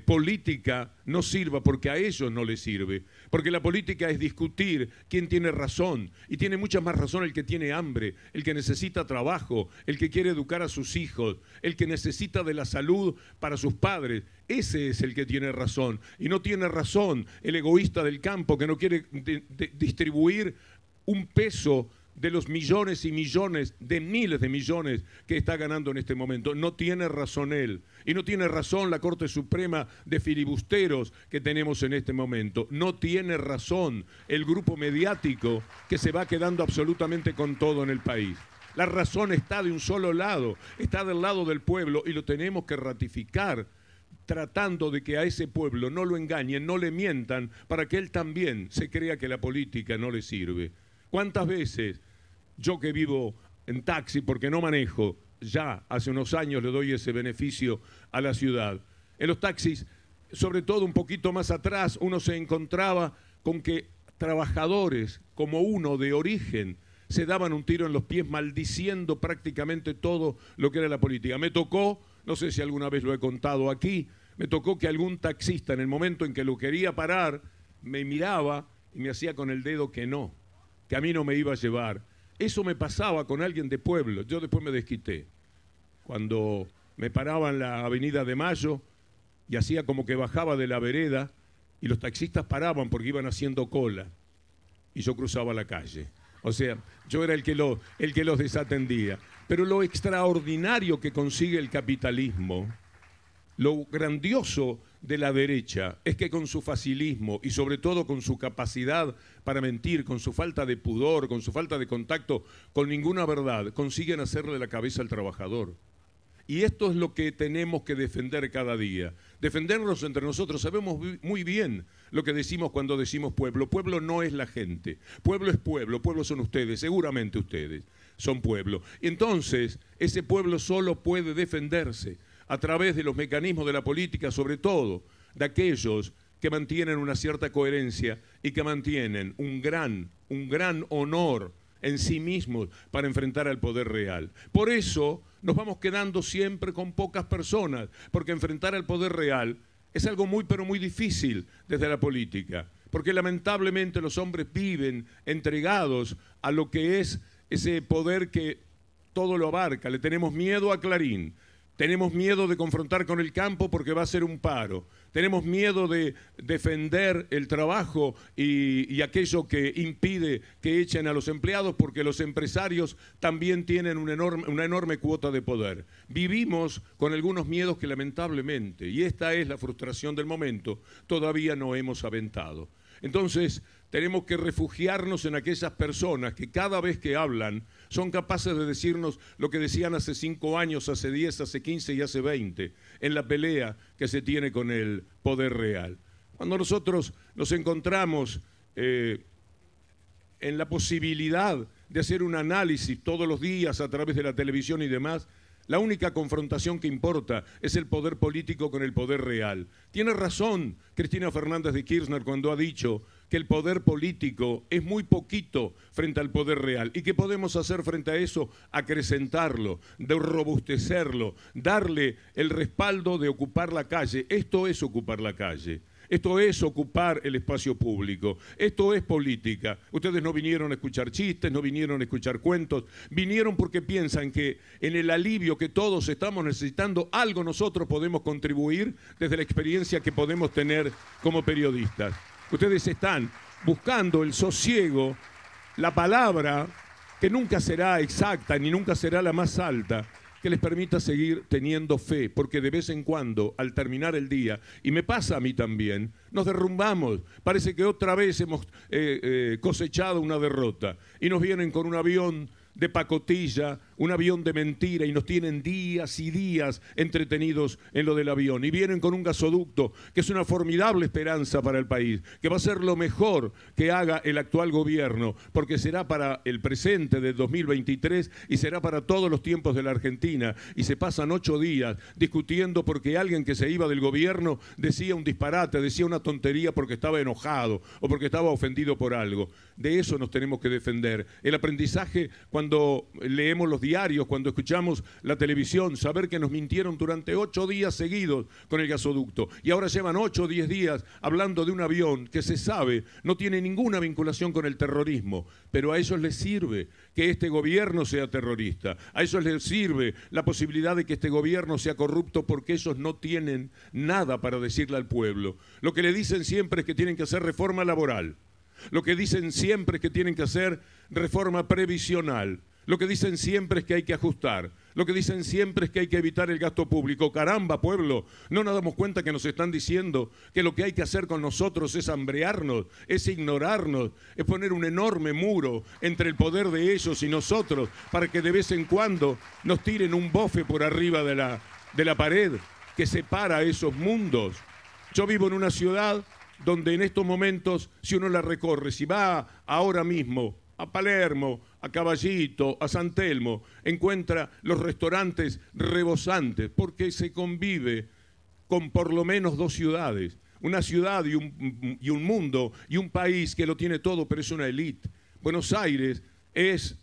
política no sirva, porque a ellos no les sirve. Porque la política es discutir quién tiene razón, y tiene mucha más razón el que tiene hambre, el que necesita trabajo, el que quiere educar a sus hijos, el que necesita de la salud para sus padres. Ese es el que tiene razón, y no tiene razón el egoísta del campo que no quiere distribuir un peso de los millones y millones, de miles de millones que está ganando en este momento. No tiene razón él. Y no tiene razón la Corte Suprema de filibusteros que tenemos en este momento. No tiene razón el grupo mediático que se va quedando absolutamente con todo en el país. La razón está de un solo lado, está del lado del pueblo, y lo tenemos que ratificar, tratando de que a ese pueblo no lo engañen, no le mientan, para que él también se crea que la política no le sirve. ¿Cuántas veces yo, que vivo en taxi porque no manejo, ya hace unos años le doy ese beneficio a la ciudad? En los taxis, sobre todo un poquito más atrás, uno se encontraba con que trabajadores como uno de origen se daban un tiro en los pies maldiciendo prácticamente todo lo que era la política. Me tocó, no sé si alguna vez lo he contado aquí, me tocó que algún taxista, en el momento en que lo quería parar, me miraba y me hacía con el dedo que no, que a mí no me iba a llevar. Eso me pasaba con alguien de pueblo. Yo después me desquité. Cuando me paraba en la Avenida de Mayo y hacía como que bajaba de la vereda, y los taxistas paraban porque iban haciendo cola, y yo cruzaba la calle. O sea, yo era el que los desatendía. Pero lo extraordinario que consigue el capitalismo, lo grandioso de la derecha, es que con su facilismo y sobre todo con su capacidad para mentir, con su falta de pudor, con su falta de contacto con ninguna verdad, consiguen hacerle la cabeza al trabajador. Y esto es lo que tenemos que defender cada día. Defendernos entre nosotros. Sabemos muy bien lo que decimos cuando decimos pueblo. Pueblo no es la gente. Pueblo es pueblo. Pueblo son ustedes. Seguramente ustedes son pueblo. Entonces, ese pueblo solo puede defenderse a través de los mecanismos de la política, sobre todo de aquellos que mantienen una cierta coherencia y que mantienen un gran honor en sí mismos para enfrentar al poder real. Por eso nos vamos quedando siempre con pocas personas, porque enfrentar al poder real es algo muy pero muy difícil desde la política, porque lamentablemente los hombres viven entregados a lo que es ese poder que todo lo abarca. Le tenemos miedo a Clarín. Tenemos miedo de confrontar con el campo porque va a ser un paro. Tenemos miedo de defender el trabajo y aquello que impide que echen a los empleados, porque los empresarios también tienen una enorme cuota de poder. Vivimos con algunos miedos que lamentablemente, y esta es la frustración del momento, todavía no hemos aventado. Entonces, tenemos que refugiarnos en aquellas personas que cada vez que hablan son capaces de decirnos lo que decían hace 5 años, hace 10, hace 15 y hace 20, en la pelea que se tiene con el poder real. Cuando nosotros nos encontramos en la posibilidad de hacer un análisis todos los días a través de la televisión y demás, la única confrontación que importa es el poder político con el poder real. Tiene razón Cristina Fernández de Kirchner cuando ha dicho que el poder político es muy poquito frente al poder real. ¿Y qué podemos hacer frente a eso? Acrecentarlo, de robustecerlo, darle el respaldo de ocupar la calle. Esto es ocupar la calle. Esto es ocupar el espacio público. Esto es política. Ustedes no vinieron a escuchar chistes, no vinieron a escuchar cuentos. Vinieron porque piensan que en el alivio que todos estamos necesitando, algo nosotros podemos contribuir desde la experiencia que podemos tener como periodistas. Ustedes están buscando el sosiego, la palabra que nunca será exacta ni nunca será la más alta, que les permita seguir teniendo fe, porque de vez en cuando, al terminar el día, y me pasa a mí también, nos derrumbamos. Parece que otra vez hemos cosechado una derrota y nos vienen con un avión de pacotilla, un avión de mentira, y nos tienen días y días entretenidos en lo del avión. Y vienen con un gasoducto, que es una formidable esperanza para el país, que va a ser lo mejor que haga el actual gobierno, porque será para el presente del 2023 y será para todos los tiempos de la Argentina. Y se pasan 8 días discutiendo porque alguien que se iba del gobierno decía un disparate, decía una tontería porque estaba enojado o porque estaba ofendido por algo. De eso nos tenemos que defender. El aprendizaje, cuando leemos los diarios, cuando escuchamos la televisión, saber que nos mintieron durante 8 días seguidos con el gasoducto, y ahora llevan 8 o 10 días hablando de un avión que se sabe no tiene ninguna vinculación con el terrorismo, pero a ellos les sirve que este gobierno sea terrorista, a ellos les sirve la posibilidad de que este gobierno sea corrupto, porque ellos no tienen nada para decirle al pueblo. Lo que le dicen siempre es que tienen que hacer reforma laboral. Lo que dicen siempre es que tienen que hacer reforma previsional. Lo que dicen siempre es que hay que ajustar. Lo que dicen siempre es que hay que evitar el gasto público. Caramba, pueblo, no nos damos cuenta que nos están diciendo que lo que hay que hacer con nosotros es hambrearnos, es ignorarnos, es poner un enorme muro entre el poder de ellos y nosotros, para que de vez en cuando nos tiren un bofe por arriba de la pared que separa esos mundos. Yo vivo en una ciudad donde en estos momentos, si uno la recorre, si va ahora mismo a Palermo, a Caballito, a San Telmo, encuentra los restaurantes rebosantes, porque se convive con por lo menos 2 ciudades, una ciudad y un mundo y un país que lo tiene todo, pero es una élite. Buenos Aires es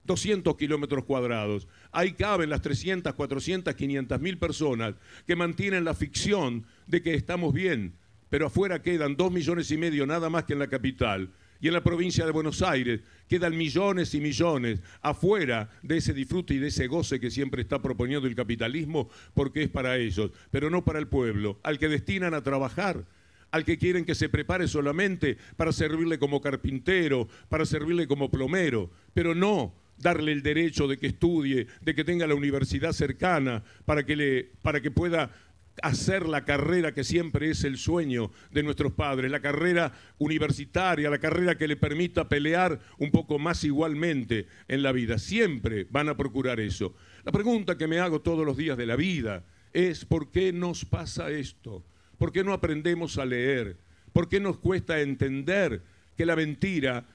200 kilómetros cuadrados. Ahí caben las 300, 400, 500 mil personas que mantienen la ficción de que estamos bien, pero afuera quedan 2,5 millones nada más que en la capital. Y en la provincia de Buenos Aires quedan millones y millones afuera de ese disfrute y de ese goce que siempre está proponiendo el capitalismo, porque es para ellos, pero no para el pueblo, al que destinan a trabajar, al que quieren que se prepare solamente para servirle como carpintero, para servirle como plomero, pero no darle el derecho de que estudie, de que tenga la universidad cercana, para que pueda hacer la carrera que siempre es el sueño de nuestros padres, la carrera universitaria, la carrera que le permita pelear un poco más igualmente en la vida. Siempre van a procurar eso. La pregunta que me hago todos los días de la vida es: ¿por qué nos pasa esto? ¿Por qué no aprendemos a leer? ¿Por qué nos cuesta entender que la mentira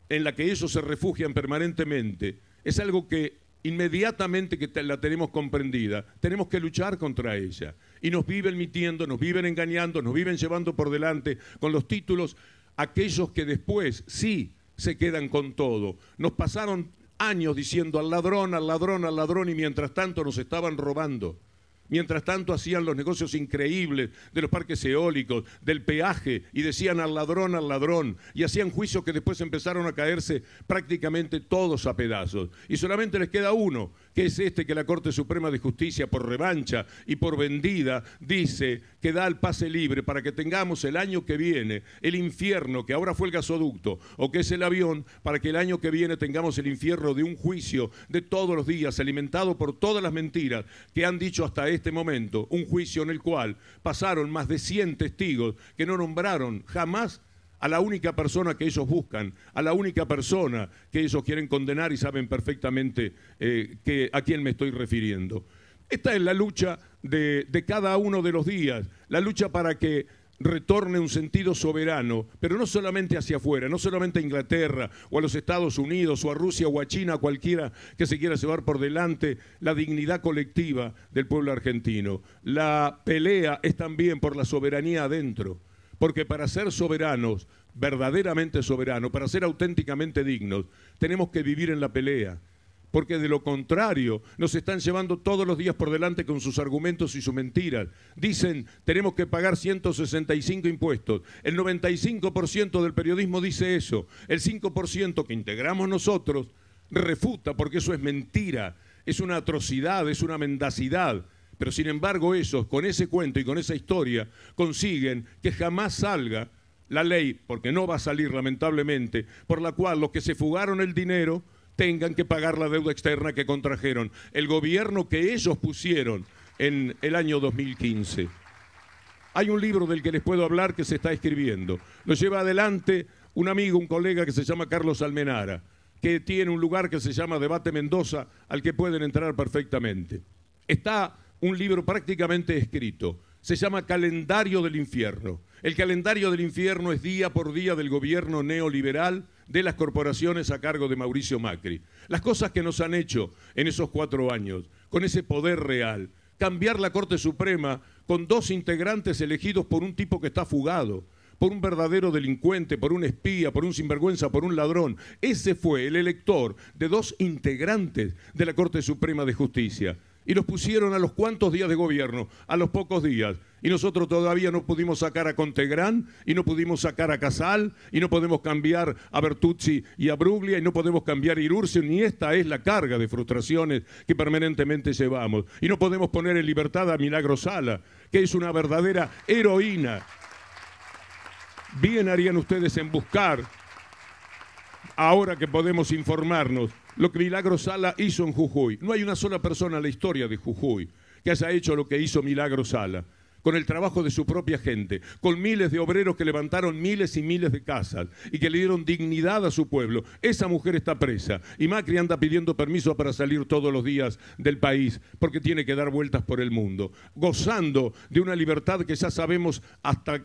en la que ellos se refugian permanentemente es algo que inmediatamente que la tenemos comprendida, tenemos que luchar contra ella? Y nos viven mintiendo, nos viven engañando, nos viven llevando por delante con los títulos aquellos que después sí se quedan con todo. Nos pasaron años diciendo al ladrón, al ladrón, al ladrón, y mientras tanto nos estaban robando. Mientras tanto hacían los negocios increíbles de los parques eólicos, del peaje, y decían al ladrón, y hacían juicios que después empezaron a caerse prácticamente todos a pedazos. Y solamente les queda uno, que es este que la Corte Suprema de Justicia, por revancha y por vendida, dice que da el pase libre para que tengamos el año que viene el infierno, que ahora fue el gasoducto, o que es el avión, para que el año que viene tengamos el infierno de un juicio de todos los días, alimentado por todas las mentiras que han dicho hasta este momento, un juicio en el cual pasaron más de 100 testigos que no nombraron jamás a la única persona que ellos buscan, a la única persona que ellos quieren condenar, y saben perfectamente a quién me estoy refiriendo. Esta es la lucha de cada uno de los días, la lucha para que retorne un sentido soberano, pero no solamente hacia afuera, no solamente a Inglaterra o a los Estados Unidos o a Rusia o a China, cualquiera que se quiera llevar por delante la dignidad colectiva del pueblo argentino. La pelea es también por la soberanía adentro, porque para ser soberanos, verdaderamente soberanos, para ser auténticamente dignos, tenemos que vivir en la pelea. Porque de lo contrario nos están llevando todos los días por delante con sus argumentos y sus mentiras. Dicen, tenemos que pagar 165 impuestos. El 95% del periodismo dice eso. El 5% que integramos nosotros refuta, porque eso es mentira, es una atrocidad, es una mendacidad. Pero sin embargo ellos, con ese cuento y con esa historia, consiguen que jamás salga la ley, porque no va a salir lamentablemente, por la cual los que se fugaron el dinero tengan que pagar la deuda externa que contrajeron el gobierno que ellos pusieron en el año 2015. Hay un libro del que les puedo hablar que se está escribiendo. Lo lleva adelante un amigo, un colega que se llama Carlos Almenara, que tiene un lugar que se llama Debate Mendoza, al que pueden entrar perfectamente. Está un libro prácticamente escrito. Se llama Calendario del Infierno. El calendario del infierno es día por día del gobierno neoliberal de las corporaciones a cargo de Mauricio Macri. Las cosas que nos han hecho en esos 4 años, con ese poder real. Cambiar la Corte Suprema con 2 integrantes elegidos por un tipo que está fugado, por un verdadero delincuente, por un espía, por un sinvergüenza, por un ladrón. Ese fue el elector de 2 integrantes de la Corte Suprema de Justicia. Y los pusieron a los cuantos días de gobierno, a los pocos días. Y nosotros todavía no pudimos sacar a Contegrán, y no pudimos sacar a Casal, y no podemos cambiar a Bertuzzi y a Bruglia, y no podemos cambiar a Irurcio, ni esta es la carga de frustraciones que permanentemente llevamos. Y no podemos poner en libertad a Milagro Sala, que es una verdadera heroína. Bien harían ustedes en buscar, ahora que podemos informarnos, lo que Milagro Sala hizo en Jujuy. No hay una sola persona en la historia de Jujuy que haya hecho lo que hizo Milagro Sala, con el trabajo de su propia gente, con miles de obreros que levantaron miles y miles de casas y que le dieron dignidad a su pueblo. Esa mujer está presa y Macri anda pidiendo permiso para salir todos los días del país porque tiene que dar vueltas por el mundo, gozando de una libertad que ya sabemos hasta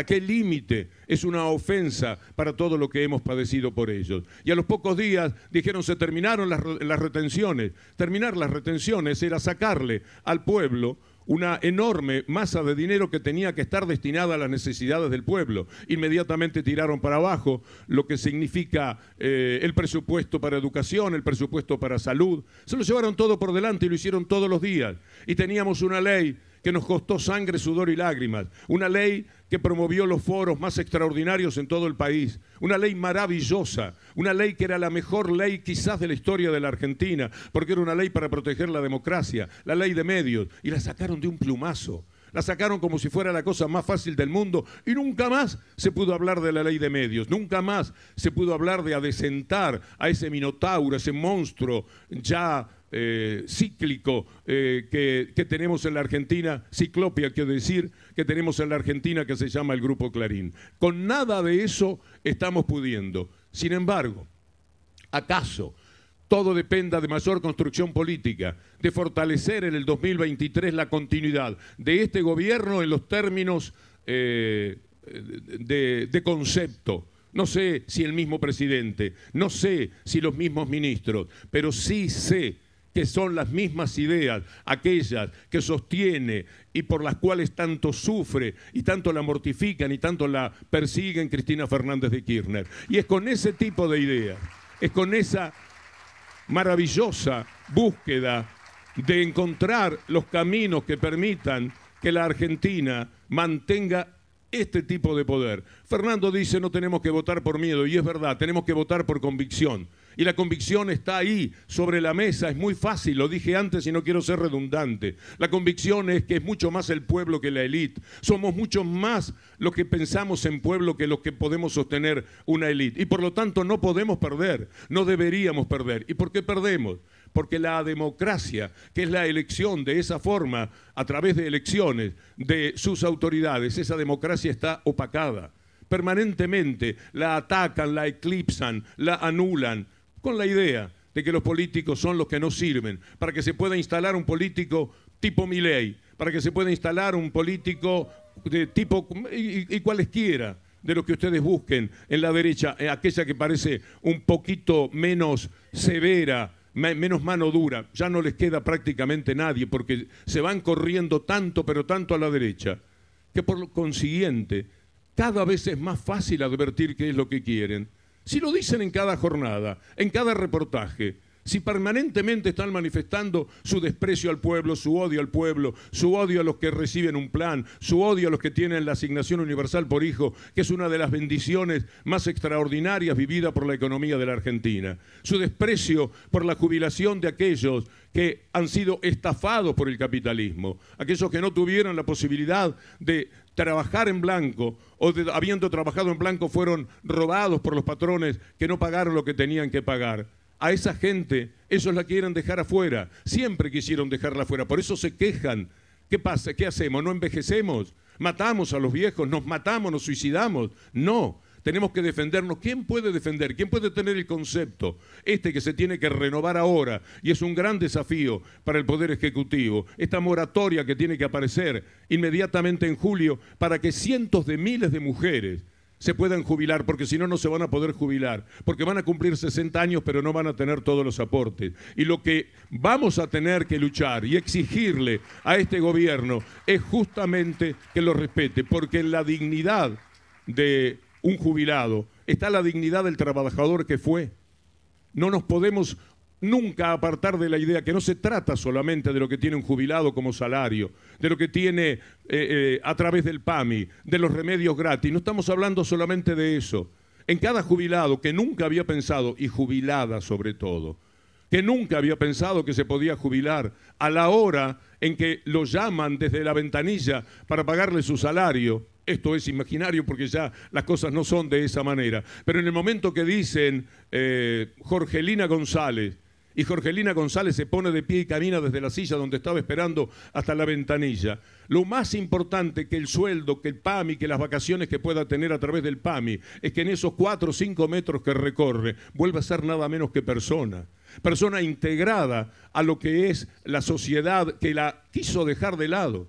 qué límite es una ofensa para todo lo que hemos padecido por ellos. Y a los pocos días dijeron se terminaron las retenciones. Terminar las retenciones era sacarle al pueblo una enorme masa de dinero que tenía que estar destinada a las necesidades del pueblo. Inmediatamente tiraron para abajo lo que significa el presupuesto para educación, el presupuesto para salud. Se lo llevaron todo por delante y lo hicieron todos los días. Y teníamos una ley que nos costó sangre, sudor y lágrimas. Una ley que promovió los foros más extraordinarios en todo el país. Una ley maravillosa, una ley que era la mejor ley quizás de la historia de la Argentina, porque era una ley para proteger la democracia, la ley de medios, y la sacaron de un plumazo. La sacaron como si fuera la cosa más fácil del mundo y nunca más se pudo hablar de la ley de medios, nunca más se pudo hablar de adecentar a ese minotauro, ese monstruo ya cíclico que tenemos en la Argentina, ciclopia quiero decir, que tenemos en la Argentina que se llama el Grupo Clarín. Con nada de eso estamos pudiendo. Sin embargo, ¿acaso todo dependa de mayor construcción política, de fortalecer en el 2023 la continuidad de este gobierno en los términos de concepto? No sé si el mismo presidente, no sé si los mismos ministros, pero sí sé que son las mismas ideas, aquellas que sostiene y por las cuales tanto sufre y tanto la mortifican y tanto la persiguen Cristina Fernández de Kirchner. Y es con ese tipo de ideas, es con esa maravillosa búsqueda de encontrar los caminos que permitan que la Argentina mantenga este tipo de poder. Fernando dice no tenemos que votar por miedo, y es verdad, tenemos que votar por convicción. Y la convicción está ahí, sobre la mesa, es muy fácil, lo dije antes y no quiero ser redundante. La convicción es que es mucho más el pueblo que la élite. Somos mucho más los que pensamos en pueblo que los que podemos sostener una élite. Y por lo tanto no podemos perder, no deberíamos perder. ¿Y por qué perdemos? Porque la democracia, que es la elección de esa forma, a través de elecciones de sus autoridades, esa democracia está opacada. Permanentemente la atacan, la eclipsan, la anulan, con la idea de que los políticos son los que no sirven, para que se pueda instalar un político tipo Milei, para que se pueda instalar un político de tipo y cualesquiera de los que ustedes busquen en la derecha, aquella que parece un poquito menos severa, menos mano dura. Ya no les queda prácticamente nadie porque se van corriendo tanto, pero tanto a la derecha, que por lo consiguiente cada vez es más fácil advertir qué es lo que quieren. Si lo dicen en cada jornada, en cada reportaje, si permanentemente están manifestando su desprecio al pueblo, su odio al pueblo, su odio a los que reciben un plan, su odio a los que tienen la asignación universal por hijo, que es una de las bendiciones más extraordinarias vividas por la economía de la Argentina, su desprecio por la jubilación de aquellos que han sido estafados por el capitalismo, aquellos que no tuvieron la posibilidad de trabajar en blanco o habiendo trabajado en blanco fueron robados por los patrones que no pagaron lo que tenían que pagar. a esa gente, ellos la quieren dejar afuera. Siempre quisieron dejarla afuera, por eso se quejan. ¿Qué pasa? ¿Qué hacemos? ¿No envejecemos? ¿Matamos a los viejos? ¿Nos matamos? ¿Nos suicidamos? No. Tenemos que defendernos. ¿Quién puede defender? ¿Quién puede tener el concepto? Este que se tiene que renovar ahora, y es un gran desafío para el Poder Ejecutivo. Esta moratoria que tiene que aparecer inmediatamente en julio para que cientos de miles de mujeres se puedan jubilar, porque si no, no se van a poder jubilar, porque van a cumplir 60 años, pero no van a tener todos los aportes. Y lo que vamos a tener que luchar y exigirle a este gobierno es justamente que lo respete, porque en la dignidad de un jubilado está la dignidad del trabajador que fue. No nos podemos nunca apartar de la idea que no se trata solamente de lo que tiene un jubilado como salario, de lo que tiene a través del PAMI, de los remedios gratis. No estamos hablando solamente de eso. En cada jubilado que nunca había pensado, y jubilada sobre todo, que nunca había pensado que se podía jubilar, a la hora en que lo llaman desde la ventanilla para pagarle su salario, esto es imaginario porque ya las cosas no son de esa manera, pero en el momento que dicen Jorgelina González, y Jorgelina González se pone de pie y camina desde la silla donde estaba esperando hasta la ventanilla. Lo más importante que el sueldo, que el PAMI, que las vacaciones que pueda tener a través del PAMI, es que en esos 4 o 5 metros que recorre vuelva a ser nada menos que persona. Persona integrada a lo que es la sociedad que la quiso dejar de lado.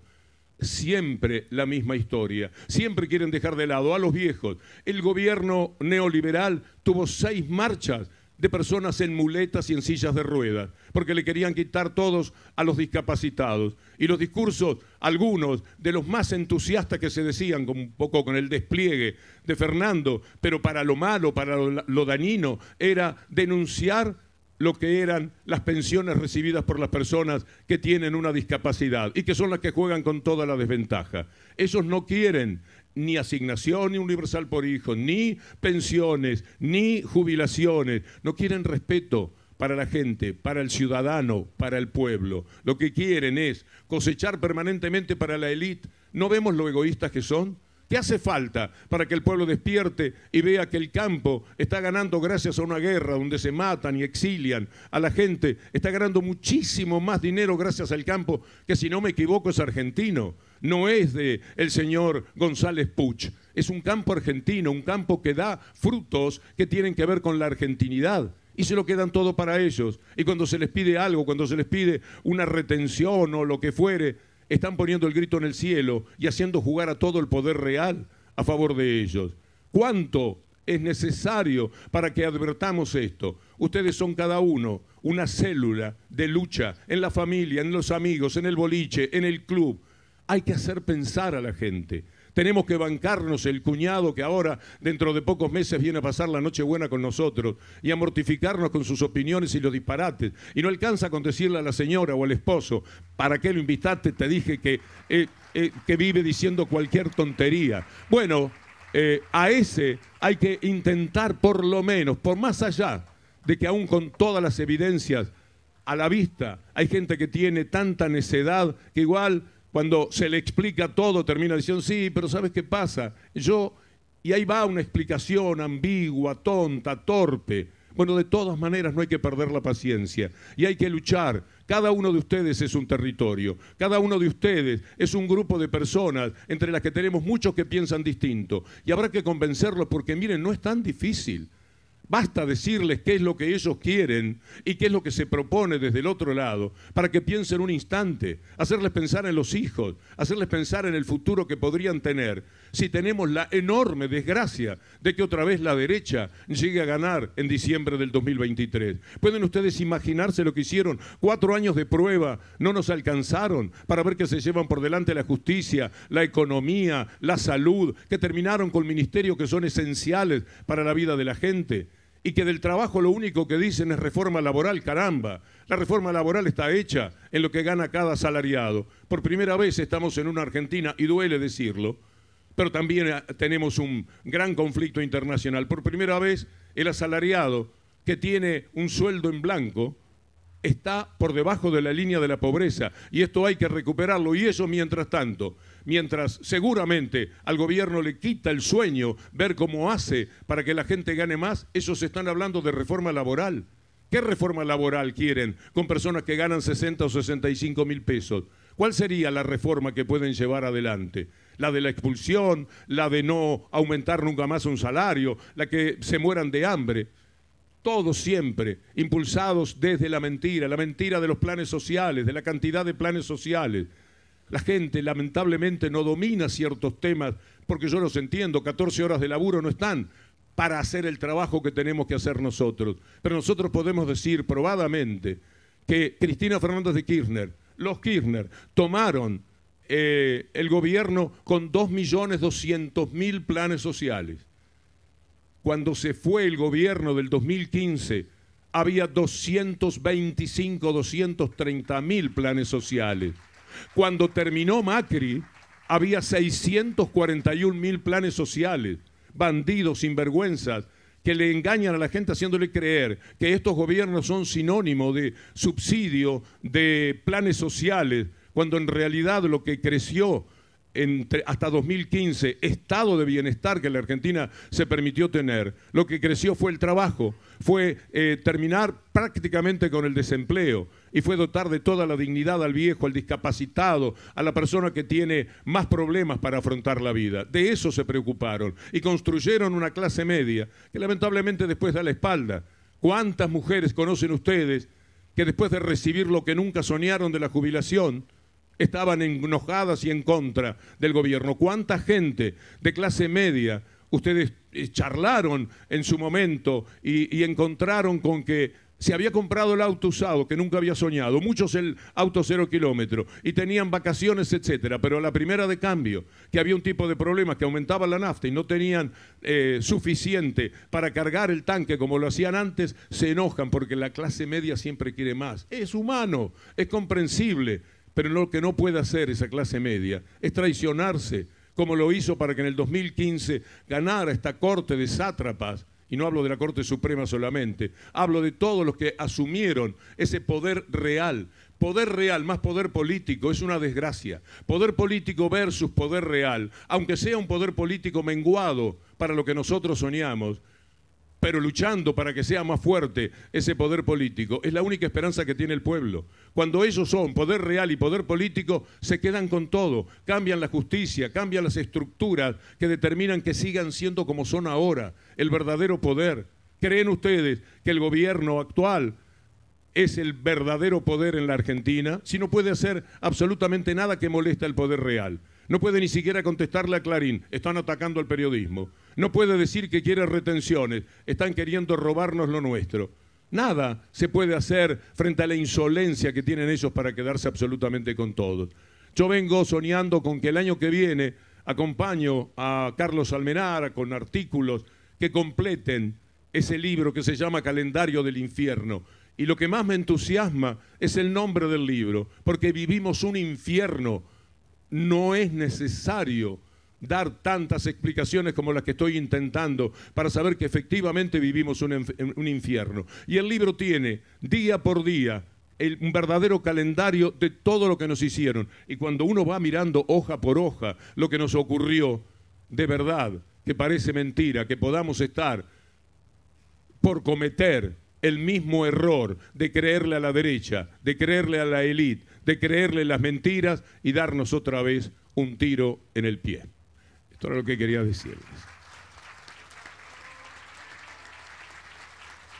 Siempre la misma historia, siempre quieren dejar de lado a los viejos. El gobierno neoliberal tuvo 6 marchas de personas en muletas y en sillas de ruedas, porque le querían quitar todos a los discapacitados. Y los discursos, algunos de los más entusiastas que se decían, como un poco con el despliegue de Fernando, pero para lo malo, para lo dañino, era denunciar lo que eran las pensiones recibidas por las personas que tienen una discapacidad y que son las que juegan con toda la desventaja. Ellos no quieren ni asignación ni universal por hijo, ni pensiones, ni jubilaciones. No quieren respeto para la gente, para el ciudadano, para el pueblo. Lo que quieren es cosechar permanentemente para la élite. ¿No vemos lo egoístas que son? ¿Qué hace falta para que el pueblo despierte y vea que el campo está ganando gracias a una guerra donde se matan y exilian a la gente? Está ganando muchísimo más dinero gracias al campo, que si no me equivoco es argentino. No es de el señor González Puch. Es un campo argentino, un campo que da frutos que tienen que ver con la argentinidad. Y se lo quedan todo para ellos. Y cuando se les pide algo, cuando se les pide una retención o lo que fuere, están poniendo el grito en el cielo y haciendo jugar a todo el poder real a favor de ellos. ¿Cuánto es necesario para que advertamos esto? Ustedes son cada uno una célula de lucha en la familia, en los amigos, en el boliche, en el club. Hay que hacer pensar a la gente. Tenemos que bancarnos el cuñado que ahora, dentro de pocos meses, viene a pasar la Nochebuena con nosotros y a mortificarnos con sus opiniones y los disparates. Y no alcanza con decirle a la señora o al esposo, ¿para qué lo invitaste? Te dije que vive diciendo cualquier tontería. Bueno, a ese hay que intentar por lo menos, por más allá de que aún con todas las evidencias a la vista, hay gente que tiene tanta necedad que igual cuando se le explica todo, termina diciendo, sí, pero ¿sabes qué pasa? Y ahí va una explicación ambigua, tonta, torpe. Bueno, de todas maneras no hay que perder la paciencia y hay que luchar. Cada uno de ustedes es un territorio, cada uno de ustedes es un grupo de personas entre las que tenemos muchos que piensan distinto. Y habrá que convencerlos porque, miren, no es tan difícil. Basta decirles qué es lo que ellos quieren y qué es lo que se propone desde el otro lado para que piensen un instante, hacerles pensar en los hijos, hacerles pensar en el futuro que podrían tener si tenemos la enorme desgracia de que otra vez la derecha llegue a ganar en diciembre del 2023. ¿Pueden ustedes imaginarse lo que hicieron? 4 años de prueba no nos alcanzaron para ver que se llevan por delante la justicia, la economía, la salud, que terminaron con ministerios que son esenciales para la vida de la gente. Y que del trabajo lo único que dicen es reforma laboral, caramba. La reforma laboral está hecha en lo que gana cada asalariado. Por primera vez estamos en una Argentina, y duele decirlo, pero también tenemos un gran conflicto internacional. Por primera vez el asalariado que tiene un sueldo en blanco está por debajo de la línea de la pobreza y esto hay que recuperarlo. Y eso mientras tanto, mientras seguramente al gobierno le quita el sueño ver cómo hace para que la gente gane más, ellos están hablando de reforma laboral. ¿Qué reforma laboral quieren con personas que ganan 60 o 65 mil pesos? ¿Cuál sería la reforma que pueden llevar adelante? ¿La de la expulsión? ¿La de no aumentar nunca más un salario? ¿La que se mueran de hambre? Todos siempre impulsados desde la mentira de los planes sociales, de la cantidad de planes sociales. La gente lamentablemente no domina ciertos temas, porque yo los entiendo, 14 horas de laburo no están para hacer el trabajo que tenemos que hacer nosotros. Pero nosotros podemos decir probadamente que Cristina Fernández de Kirchner, los Kirchner, tomaron el gobierno con 2.200.000 planes sociales. Cuando se fue el gobierno del 2015, había 225, 230.000 planes sociales. Cuando terminó Macri, había 641.000 planes sociales. Bandidos, sinvergüenzas, que le engañan a la gente haciéndole creer que estos gobiernos son sinónimo de subsidio, de planes sociales, cuando en realidad lo que creció hasta 2015, estado de bienestar que la Argentina se permitió tener, lo que creció fue el trabajo, fue terminar prácticamente con el desempleo y fue dotar de toda la dignidad al viejo, al discapacitado, a la persona que tiene más problemas para afrontar la vida. De eso se preocuparon y construyeron una clase media que lamentablemente después da la espalda. ¿Cuántas mujeres conocen ustedes que después de recibir lo que nunca soñaron de la jubilación, estaban enojadas y en contra del gobierno? ¿Cuánta gente de clase media ustedes charlaron en su momento y encontraron con que se había comprado el auto usado que nunca había soñado, muchos el auto 0 kilómetros y tenían vacaciones, etcétera, pero a la primera de cambio, que había un tipo de problemas que aumentaba la nafta y no tenían suficiente para cargar el tanque como lo hacían antes, se enojan porque la clase media siempre quiere más. Es humano, es comprensible. Pero lo que no puede hacer esa clase media es traicionarse, como lo hizo para que en el 2015 ganara esta corte de sátrapas, y no hablo de la Corte Suprema solamente, hablo de todos los que asumieron ese poder real. Poder real más poder político es una desgracia. Poder político versus poder real, aunque sea un poder político menguado para lo que nosotros soñamos, pero luchando para que sea más fuerte ese poder político, es la única esperanza que tiene el pueblo. Cuando ellos son poder real y poder político, se quedan con todo, cambian la justicia, cambian las estructuras que determinan que sigan siendo como son ahora, el verdadero poder. ¿Creen ustedes que el gobierno actual es el verdadero poder en la Argentina? Si no puede hacer absolutamente nada que moleste al poder real. No puede ni siquiera contestarle a Clarín, están atacando al periodismo. No puede decir que quiere retenciones, están queriendo robarnos lo nuestro. Nada se puede hacer frente a la insolencia que tienen ellos para quedarse absolutamente con todo. Yo vengo soñando con que el año que viene acompaño a Carlos Almenara con artículos que completen ese libro que se llama Calendario del Infierno. Y lo que más me entusiasma es el nombre del libro, porque vivimos un infierno. No es necesario dar tantas explicaciones como las que estoy intentando para saber que efectivamente vivimos un infierno. Y el libro tiene, día por día, un verdadero calendario de todo lo que nos hicieron. Y cuando uno va mirando hoja por hoja lo que nos ocurrió, de verdad que parece mentira que podamos estar por cometer el mismo error de creerle a la derecha, de creerle a la élite, de creerle las mentiras y darnos otra vez un tiro en el pie. Esto era lo que quería decirles.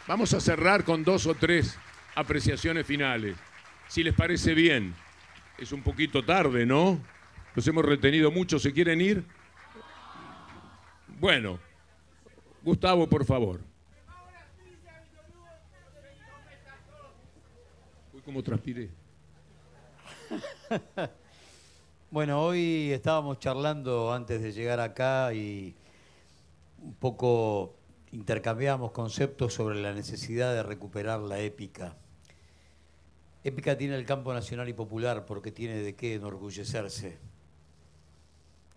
Vamos a cerrar con 2 o 3 apreciaciones finales. Si les parece bien, es un poquito tarde, ¿no? Nos hemos retenido mucho. ¿Se quieren ir? Bueno, Gustavo, por favor. Uy, cómo transpiré. Bueno, hoy estábamos charlando antes de llegar acá y un poco intercambiamos conceptos sobre la necesidad de recuperar la épica. Épica tiene el campo nacional y popular porque tiene de qué enorgullecerse.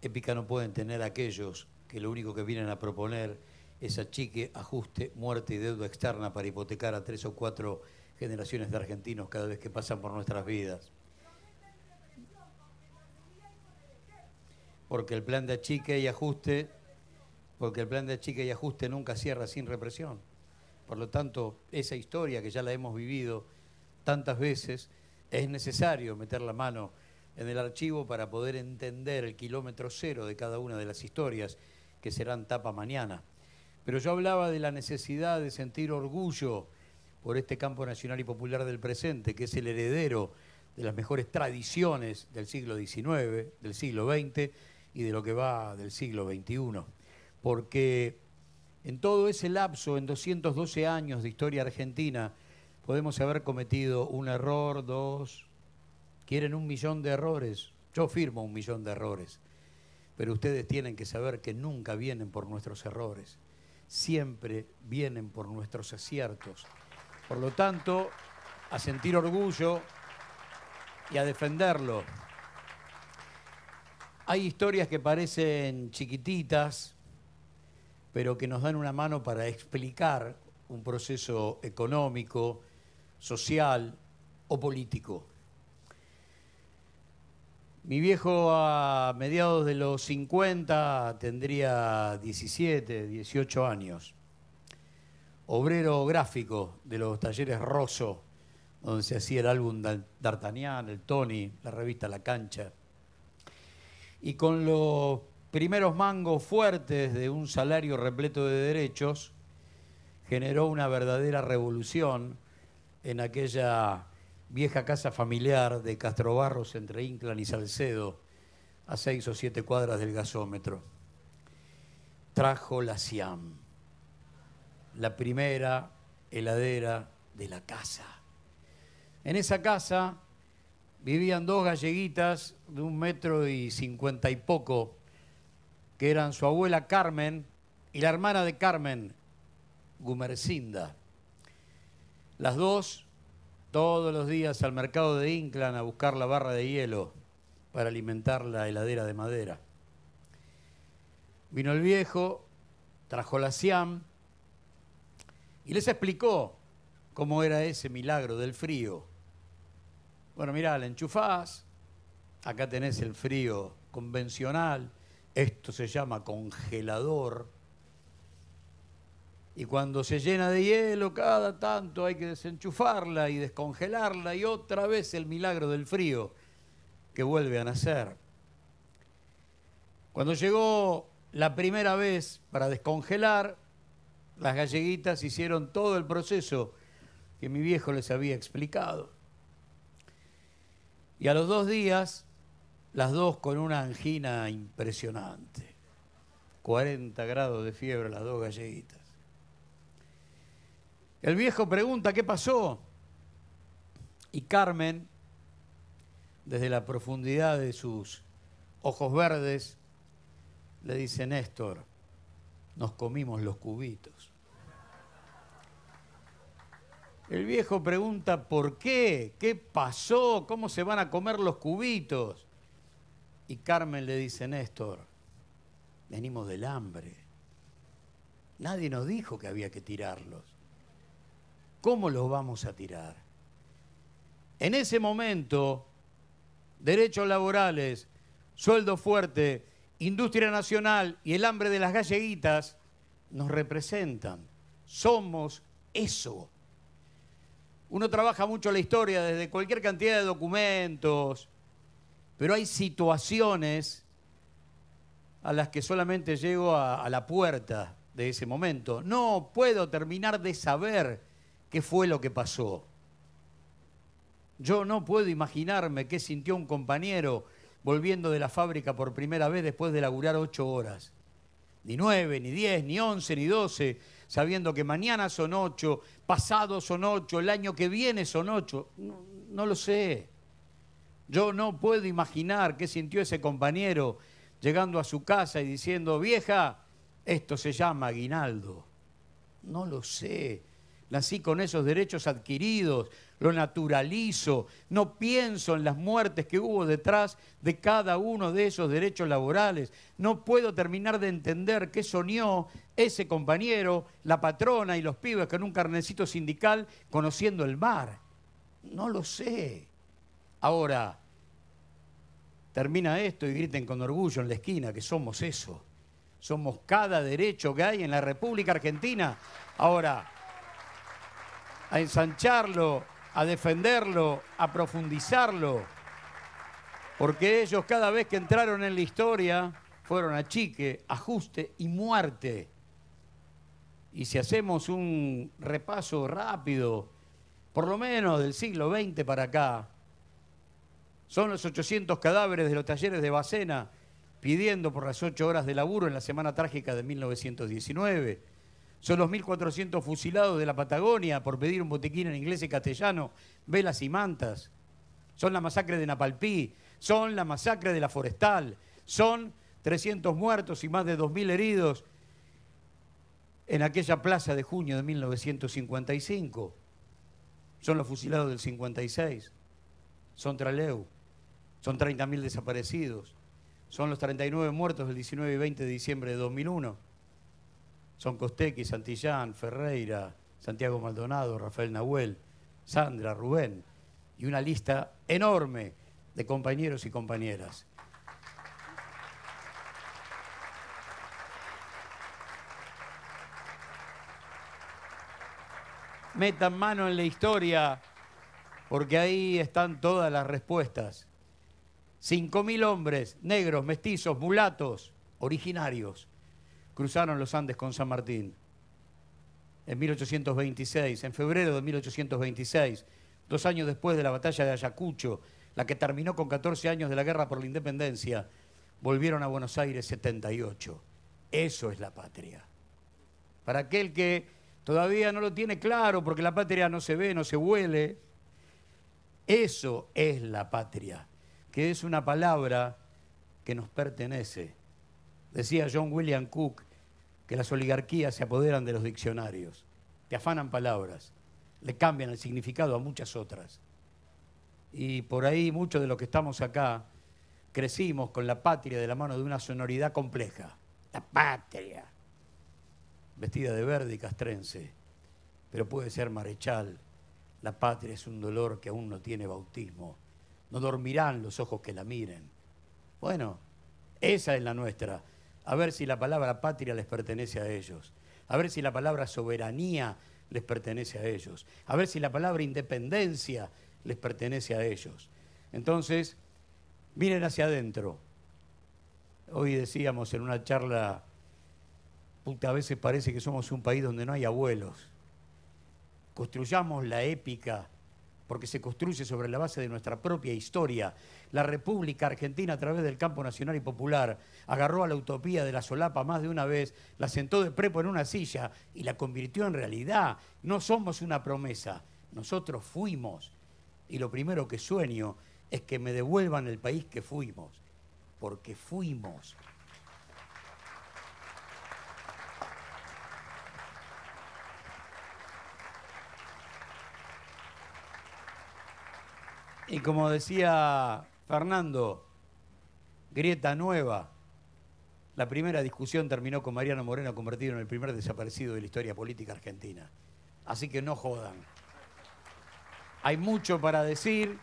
Épica no pueden tener aquellos que lo único que vienen a proponer es achique, ajuste, muerte y deuda externa para hipotecar a 3 o 4 generaciones de argentinos cada vez que pasan por nuestras vidas. Porque el plan de achique y ajuste nunca cierra sin represión. Por lo tanto, esa historia que ya la hemos vivido tantas veces, es necesario meter la mano en el archivo para poder entender el kilómetro cero de cada una de las historias que serán tapa mañana. Pero yo hablaba de la necesidad de sentir orgullo por este campo nacional y popular del presente, que es el heredero de las mejores tradiciones del siglo XIX, del siglo XX y de lo que va del siglo XXI. Porque en todo ese lapso, en 212 años de historia argentina, podemos haber cometido un error, dos. Quieren 1.000.000 de errores. Yo firmo 1.000.000 de errores. Pero ustedes tienen que saber que nunca vienen por nuestros errores. Siempre vienen por nuestros aciertos. Por lo tanto, a sentir orgullo y a defenderlo. Hay historias que parecen chiquititas, pero que nos dan una mano para explicar un proceso económico, social o político. Mi viejo a mediados de los 50 tendría 17, 18 años. Obrero gráfico de los talleres Rosso, donde se hacía el álbum D'Artagnan, el Tony, la revista La Cancha. Y con los primeros mangos fuertes de un salario repleto de derechos, generó una verdadera revolución en aquella vieja casa familiar de Castrobarros entre Inclán y Salcedo, a 6 o 7 cuadras del gasómetro. Trajo la Siam, la primera heladera de la casa. En esa casa vivían 2 galleguitas de 1,50 m y poco, que eran su abuela Carmen y la hermana de Carmen, Gumercinda. Las dos todos los días al mercado de Inclán a buscar la barra de hielo para alimentar la heladera de madera. Vino el viejo, trajo la Siam y les explicó cómo era ese milagro del frío. Bueno, mirá, la enchufás, acá tenés el frío convencional, esto se llama congelador. Y cuando se llena de hielo, cada tanto hay que desenchufarla y descongelarla y otra vez el milagro del frío que vuelve a nacer. Cuando llegó la primera vez para descongelar, las galleguitas hicieron todo el proceso que mi viejo les había explicado. Y a los 2 días, las dos con una angina impresionante. 40 grados de fiebre las 2 galleguitas. El viejo pregunta qué pasó y Carmen, desde la profundidad de sus ojos verdes, le dice: Néstor, nos comimos los cubitos. El viejo pregunta ¿por qué? ¿Qué pasó? ¿Cómo se van a comer los cubitos? Y Carmen le dice: Néstor, venimos del hambre. Nadie nos dijo que había que tirarlos. ¿Cómo los vamos a tirar? En ese momento, derechos laborales, sueldo fuerte, industria nacional y el hambre de las galleguitas nos representan. Somos eso. Uno trabaja mucho la historia desde cualquier cantidad de documentos, pero hay situaciones a las que solamente llego a la puerta de ese momento. No puedo terminar de saber qué fue lo que pasó. Yo no puedo imaginarme qué sintió un compañero volviendo de la fábrica por primera vez después de laburar 8 horas. Ni 9, ni 10, ni 11, ni 12, sabiendo que mañana son 8, pasado son 8, el año que viene son 8. No lo sé. Yo no puedo imaginar qué sintió ese compañero llegando a su casa y diciendo: vieja, esto se llama aguinaldo. No lo sé. Nací con esos derechos adquiridos, lo naturalizo, no pienso en las muertes que hubo detrás de cada uno de esos derechos laborales. No puedo terminar de entender qué soñó ese compañero, la patrona y los pibes con un carnecito sindical conociendo el mar. No lo sé. Ahora, termina esto y griten con orgullo en la esquina que somos eso. Somos cada derecho que hay en la República Argentina. Ahora, a ensancharlo, a defenderlo, a profundizarlo, porque ellos cada vez que entraron en la historia fueron achique, ajuste y muerte. Y si hacemos un repaso rápido, por lo menos del siglo XX para acá, son los 800 cadáveres de los talleres de Bacena pidiendo por las 8 horas de laburo en la Semana Trágica de 1919. Son los 1.400 fusilados de la Patagonia por pedir un botiquín en inglés y castellano, velas y mantas. Son la masacre de Napalpí, son la masacre de la Forestal, son 300 muertos y más de 2.000 heridos en aquella plaza de junio de 1955. Son los fusilados del 56, son Trelew, son 30.000 desaparecidos, son los 39 muertos del 19 y 20 de diciembre de 2001, son Costequi, Santillán, Ferreira, Santiago Maldonado, Rafael Nahuel, Sandra, Rubén, y una lista enorme de compañeros y compañeras. Metan mano en la historia, porque ahí están todas las respuestas. 5.000 hombres, negros, mestizos, mulatos, originarios, cruzaron los Andes con San Martín. En 1826, en febrero de 1826, 2 años después de la batalla de Ayacucho, la que terminó con 14 años de la guerra por la independencia, volvieron a Buenos Aires 78. Eso es la patria. Para aquel que todavía no lo tiene claro, porque la patria no se ve, no se huele, eso es la patria, que es una palabra que nos pertenece. Decía John William Cook que las oligarquías se apoderan de los diccionarios, te afanan palabras, le cambian el significado a muchas otras. Y por ahí muchos de los que estamos acá crecimos con la patria de la mano de una sonoridad compleja. La patria, vestida de verde y castrense, pero puede ser marechal. La patria es un dolor que aún no tiene bautismo. No dormirán los ojos que la miren. Bueno, esa es la nuestra. A ver si la palabra patria les pertenece a ellos. A ver si la palabra soberanía les pertenece a ellos. A ver si la palabra independencia les pertenece a ellos. Entonces, miren hacia adentro. Hoy decíamos en una charla, puta, a veces parece que somos un país donde no hay abuelos. Construyamos la épica, porque se construye sobre la base de nuestra propia historia. La República Argentina, a través del campo nacional y popular, agarró a la utopía de la solapa más de una vez, la sentó de prepo en una silla y la convirtió en realidad. No somos una promesa, nosotros fuimos. Y lo primero que sueño es que me devuelvan el país que fuimos, porque fuimos. Y como decía Fernando, grieta nueva. La primera discusión terminó con Mariano Moreno convertido en el primer desaparecido de la historia política argentina. Así que no jodan. Hay mucho para decir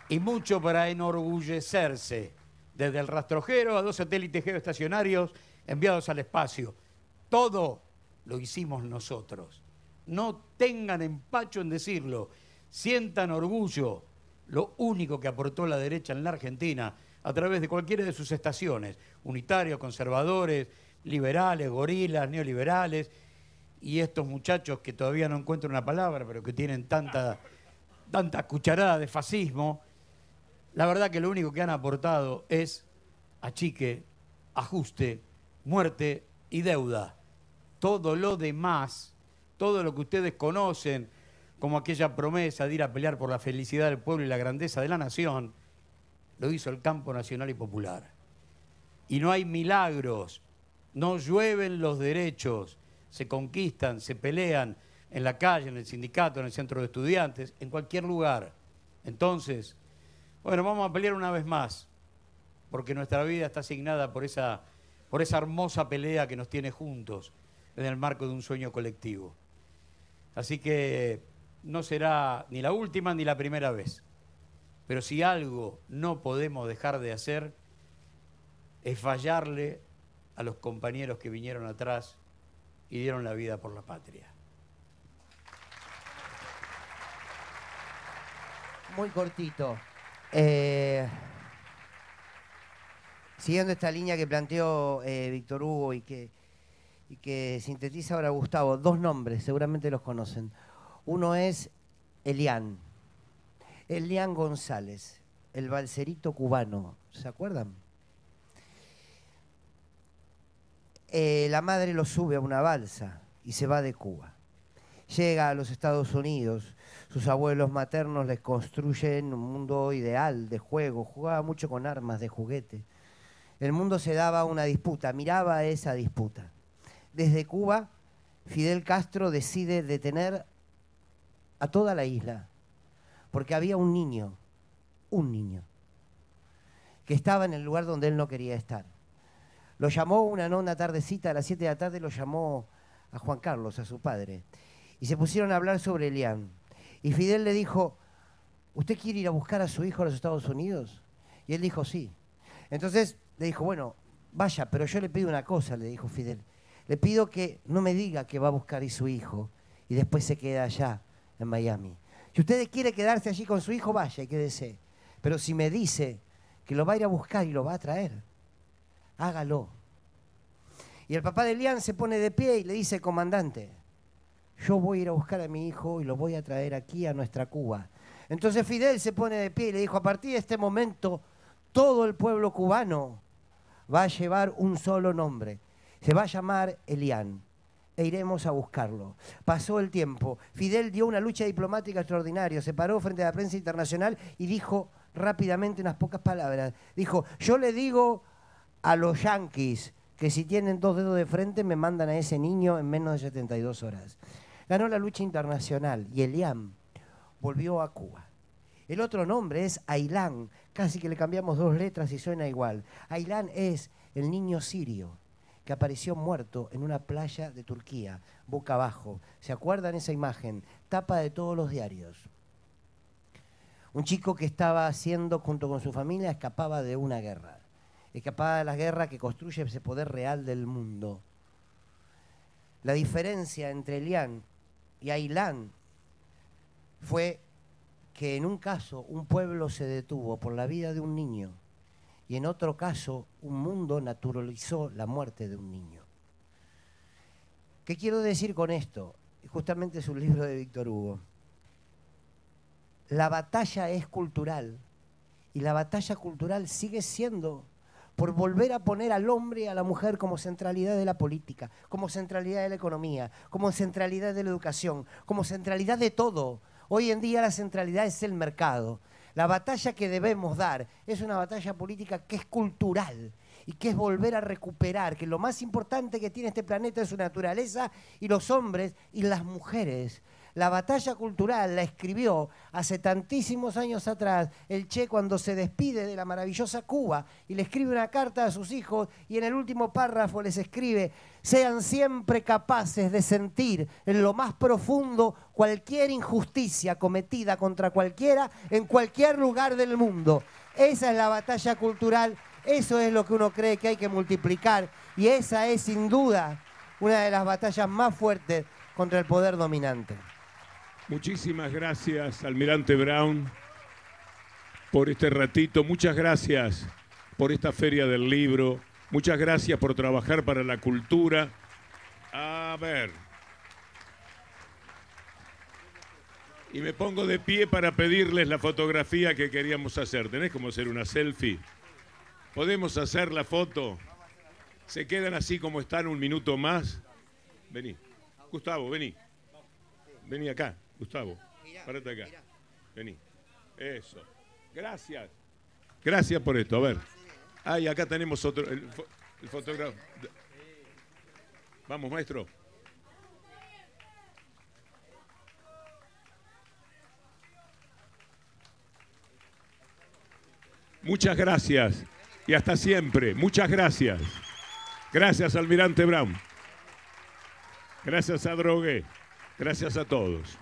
y mucho para enorgullecerse. Desde el rastrojero a 2 satélites geoestacionarios enviados al espacio. Todo lo hicimos nosotros. No tengan empacho en decirlo. Sientan orgullo, lo único que aportó la derecha en la Argentina a través de cualquiera de sus estaciones, unitarios, conservadores, liberales, gorilas, neoliberales, y estos muchachos que todavía no encuentro una palabra, pero que tienen tanta cucharada de fascismo, la verdad que lo único que han aportado es achique, ajuste, muerte y deuda. Todo lo demás, todo lo que ustedes conocen, como aquella promesa de ir a pelear por la felicidad del pueblo y la grandeza de la nación, lo hizo el campo nacional y popular. Y no hay milagros, no llueven los derechos, se conquistan, se pelean en la calle, en el sindicato, en el centro de estudiantes, en cualquier lugar. Entonces, bueno, vamos a pelear una vez más, porque nuestra vida está asignada por esa hermosa pelea que nos tiene juntos en el marco de un sueño colectivo. Así que no será ni la última ni la primera vez. Pero si algo no podemos dejar de hacer es fallarle a los compañeros que vinieron atrás y dieron la vida por la patria. muy cortito. Siguiendo esta línea que planteó Víctor Hugo y que sintetiza ahora Gustavo, dos nombres, seguramente los conocen. Uno es Elian González, el balserito cubano, ¿se acuerdan? La madre lo sube a una balsa y se va de Cuba. Llega a los Estados Unidos, sus abuelos maternos les construyen un mundo ideal de juego, jugaba mucho con armas de juguete. El mundo se daba una disputa, miraba esa disputa. Desde Cuba, Fidel Castro decide detener a toda la isla, porque había un niño, que estaba en el lugar donde él no quería estar. Lo llamó una tardecita, a las 7 de la tarde, lo llamó a Juan Carlos, a su padre, y se pusieron a hablar sobre Elian. Y Fidel le dijo, ¿usted quiere ir a buscar a su hijo a los Estados Unidos? Y él dijo, sí. Entonces le dijo, bueno, vaya, pero yo le pido una cosa, le dijo Fidel. Le pido que no me diga que va a buscar a su hijo y después se queda allá, en Miami. Si usted quiere quedarse allí con su hijo, vaya y quédese. Pero si me dice que lo va a ir a buscar y lo va a traer, hágalo. Y el papá de Elian se pone de pie y le dice, comandante, yo voy a ir a buscar a mi hijo y lo voy a traer aquí a nuestra Cuba. Entonces Fidel se pone de pie y le dijo, a partir de este momento, todo el pueblo cubano va a llevar un solo nombre. Se va a llamar Elian e iremos a buscarlo. Pasó el tiempo. Fidel dio una lucha diplomática extraordinaria, se paró frente a la prensa internacional y dijo rápidamente unas pocas palabras. Dijo, yo le digo a los yanquis que si tienen 2 dedos de frente me mandan a ese niño en menos de 72 horas. Ganó la lucha internacional y Elian volvió a Cuba. El otro nombre es Aylan, casi que le cambiamos 2 letras y suena igual. Aylan es el niño sirio que apareció muerto en una playa de Turquía, boca abajo. ¿Se acuerdan esa imagen? Tapa de todos los diarios. Un chico que estaba haciendo, junto con su familia, escapaba de una guerra. Escapaba de la guerra que construye ese poder real del mundo. La diferencia entre Elian y Aylan fue que en un caso un pueblo se detuvo por la vida de un niño y en otro caso un mundo naturalizó la muerte de un niño. ¿Qué quiero decir con esto? Justamente es un libro de Víctor Hugo. La batalla es cultural y la batalla cultural sigue siendo por volver a poner al hombre y a la mujer como centralidad de la política, como centralidad de la economía, como centralidad de la educación, como centralidad de todo. Hoy en día la centralidad es el mercado. La batalla que debemos dar es una batalla política que es cultural y que es volver a recuperar que lo más importante que tiene este planeta es su naturaleza y los hombres y las mujeres. La batalla cultural la escribió hace tantísimos años atrás el Che cuando se despide de la maravillosa Cuba y le escribe una carta a sus hijos y en el último párrafo les escribe: sean siempre capaces de sentir en lo más profundo cualquier injusticia cometida contra cualquiera en cualquier lugar del mundo. Esa es la batalla cultural, eso es lo que uno cree que hay que multiplicar y esa es sin duda una de las batallas más fuertes contra el poder dominante. Muchísimas gracias, Almirante Brown, por este ratito. Muchas gracias por esta Feria del Libro. Muchas gracias por trabajar para la cultura. A ver. Y me pongo de pie para pedirles la fotografía que queríamos hacer. ¿Tenés cómo hacer una selfie? ¿Podemos hacer la foto? ¿Se quedan así como están un minuto más? Vení. Gustavo, vení. Vení acá. Gustavo, párate acá. Vení. Eso. Gracias. Gracias por esto. A ver. Ay, acá tenemos otro. El fotógrafo. Vamos, maestro. Muchas gracias. Y hasta siempre. Muchas gracias. Gracias, Almirante Brown. Gracias a Drogué. Gracias a todos.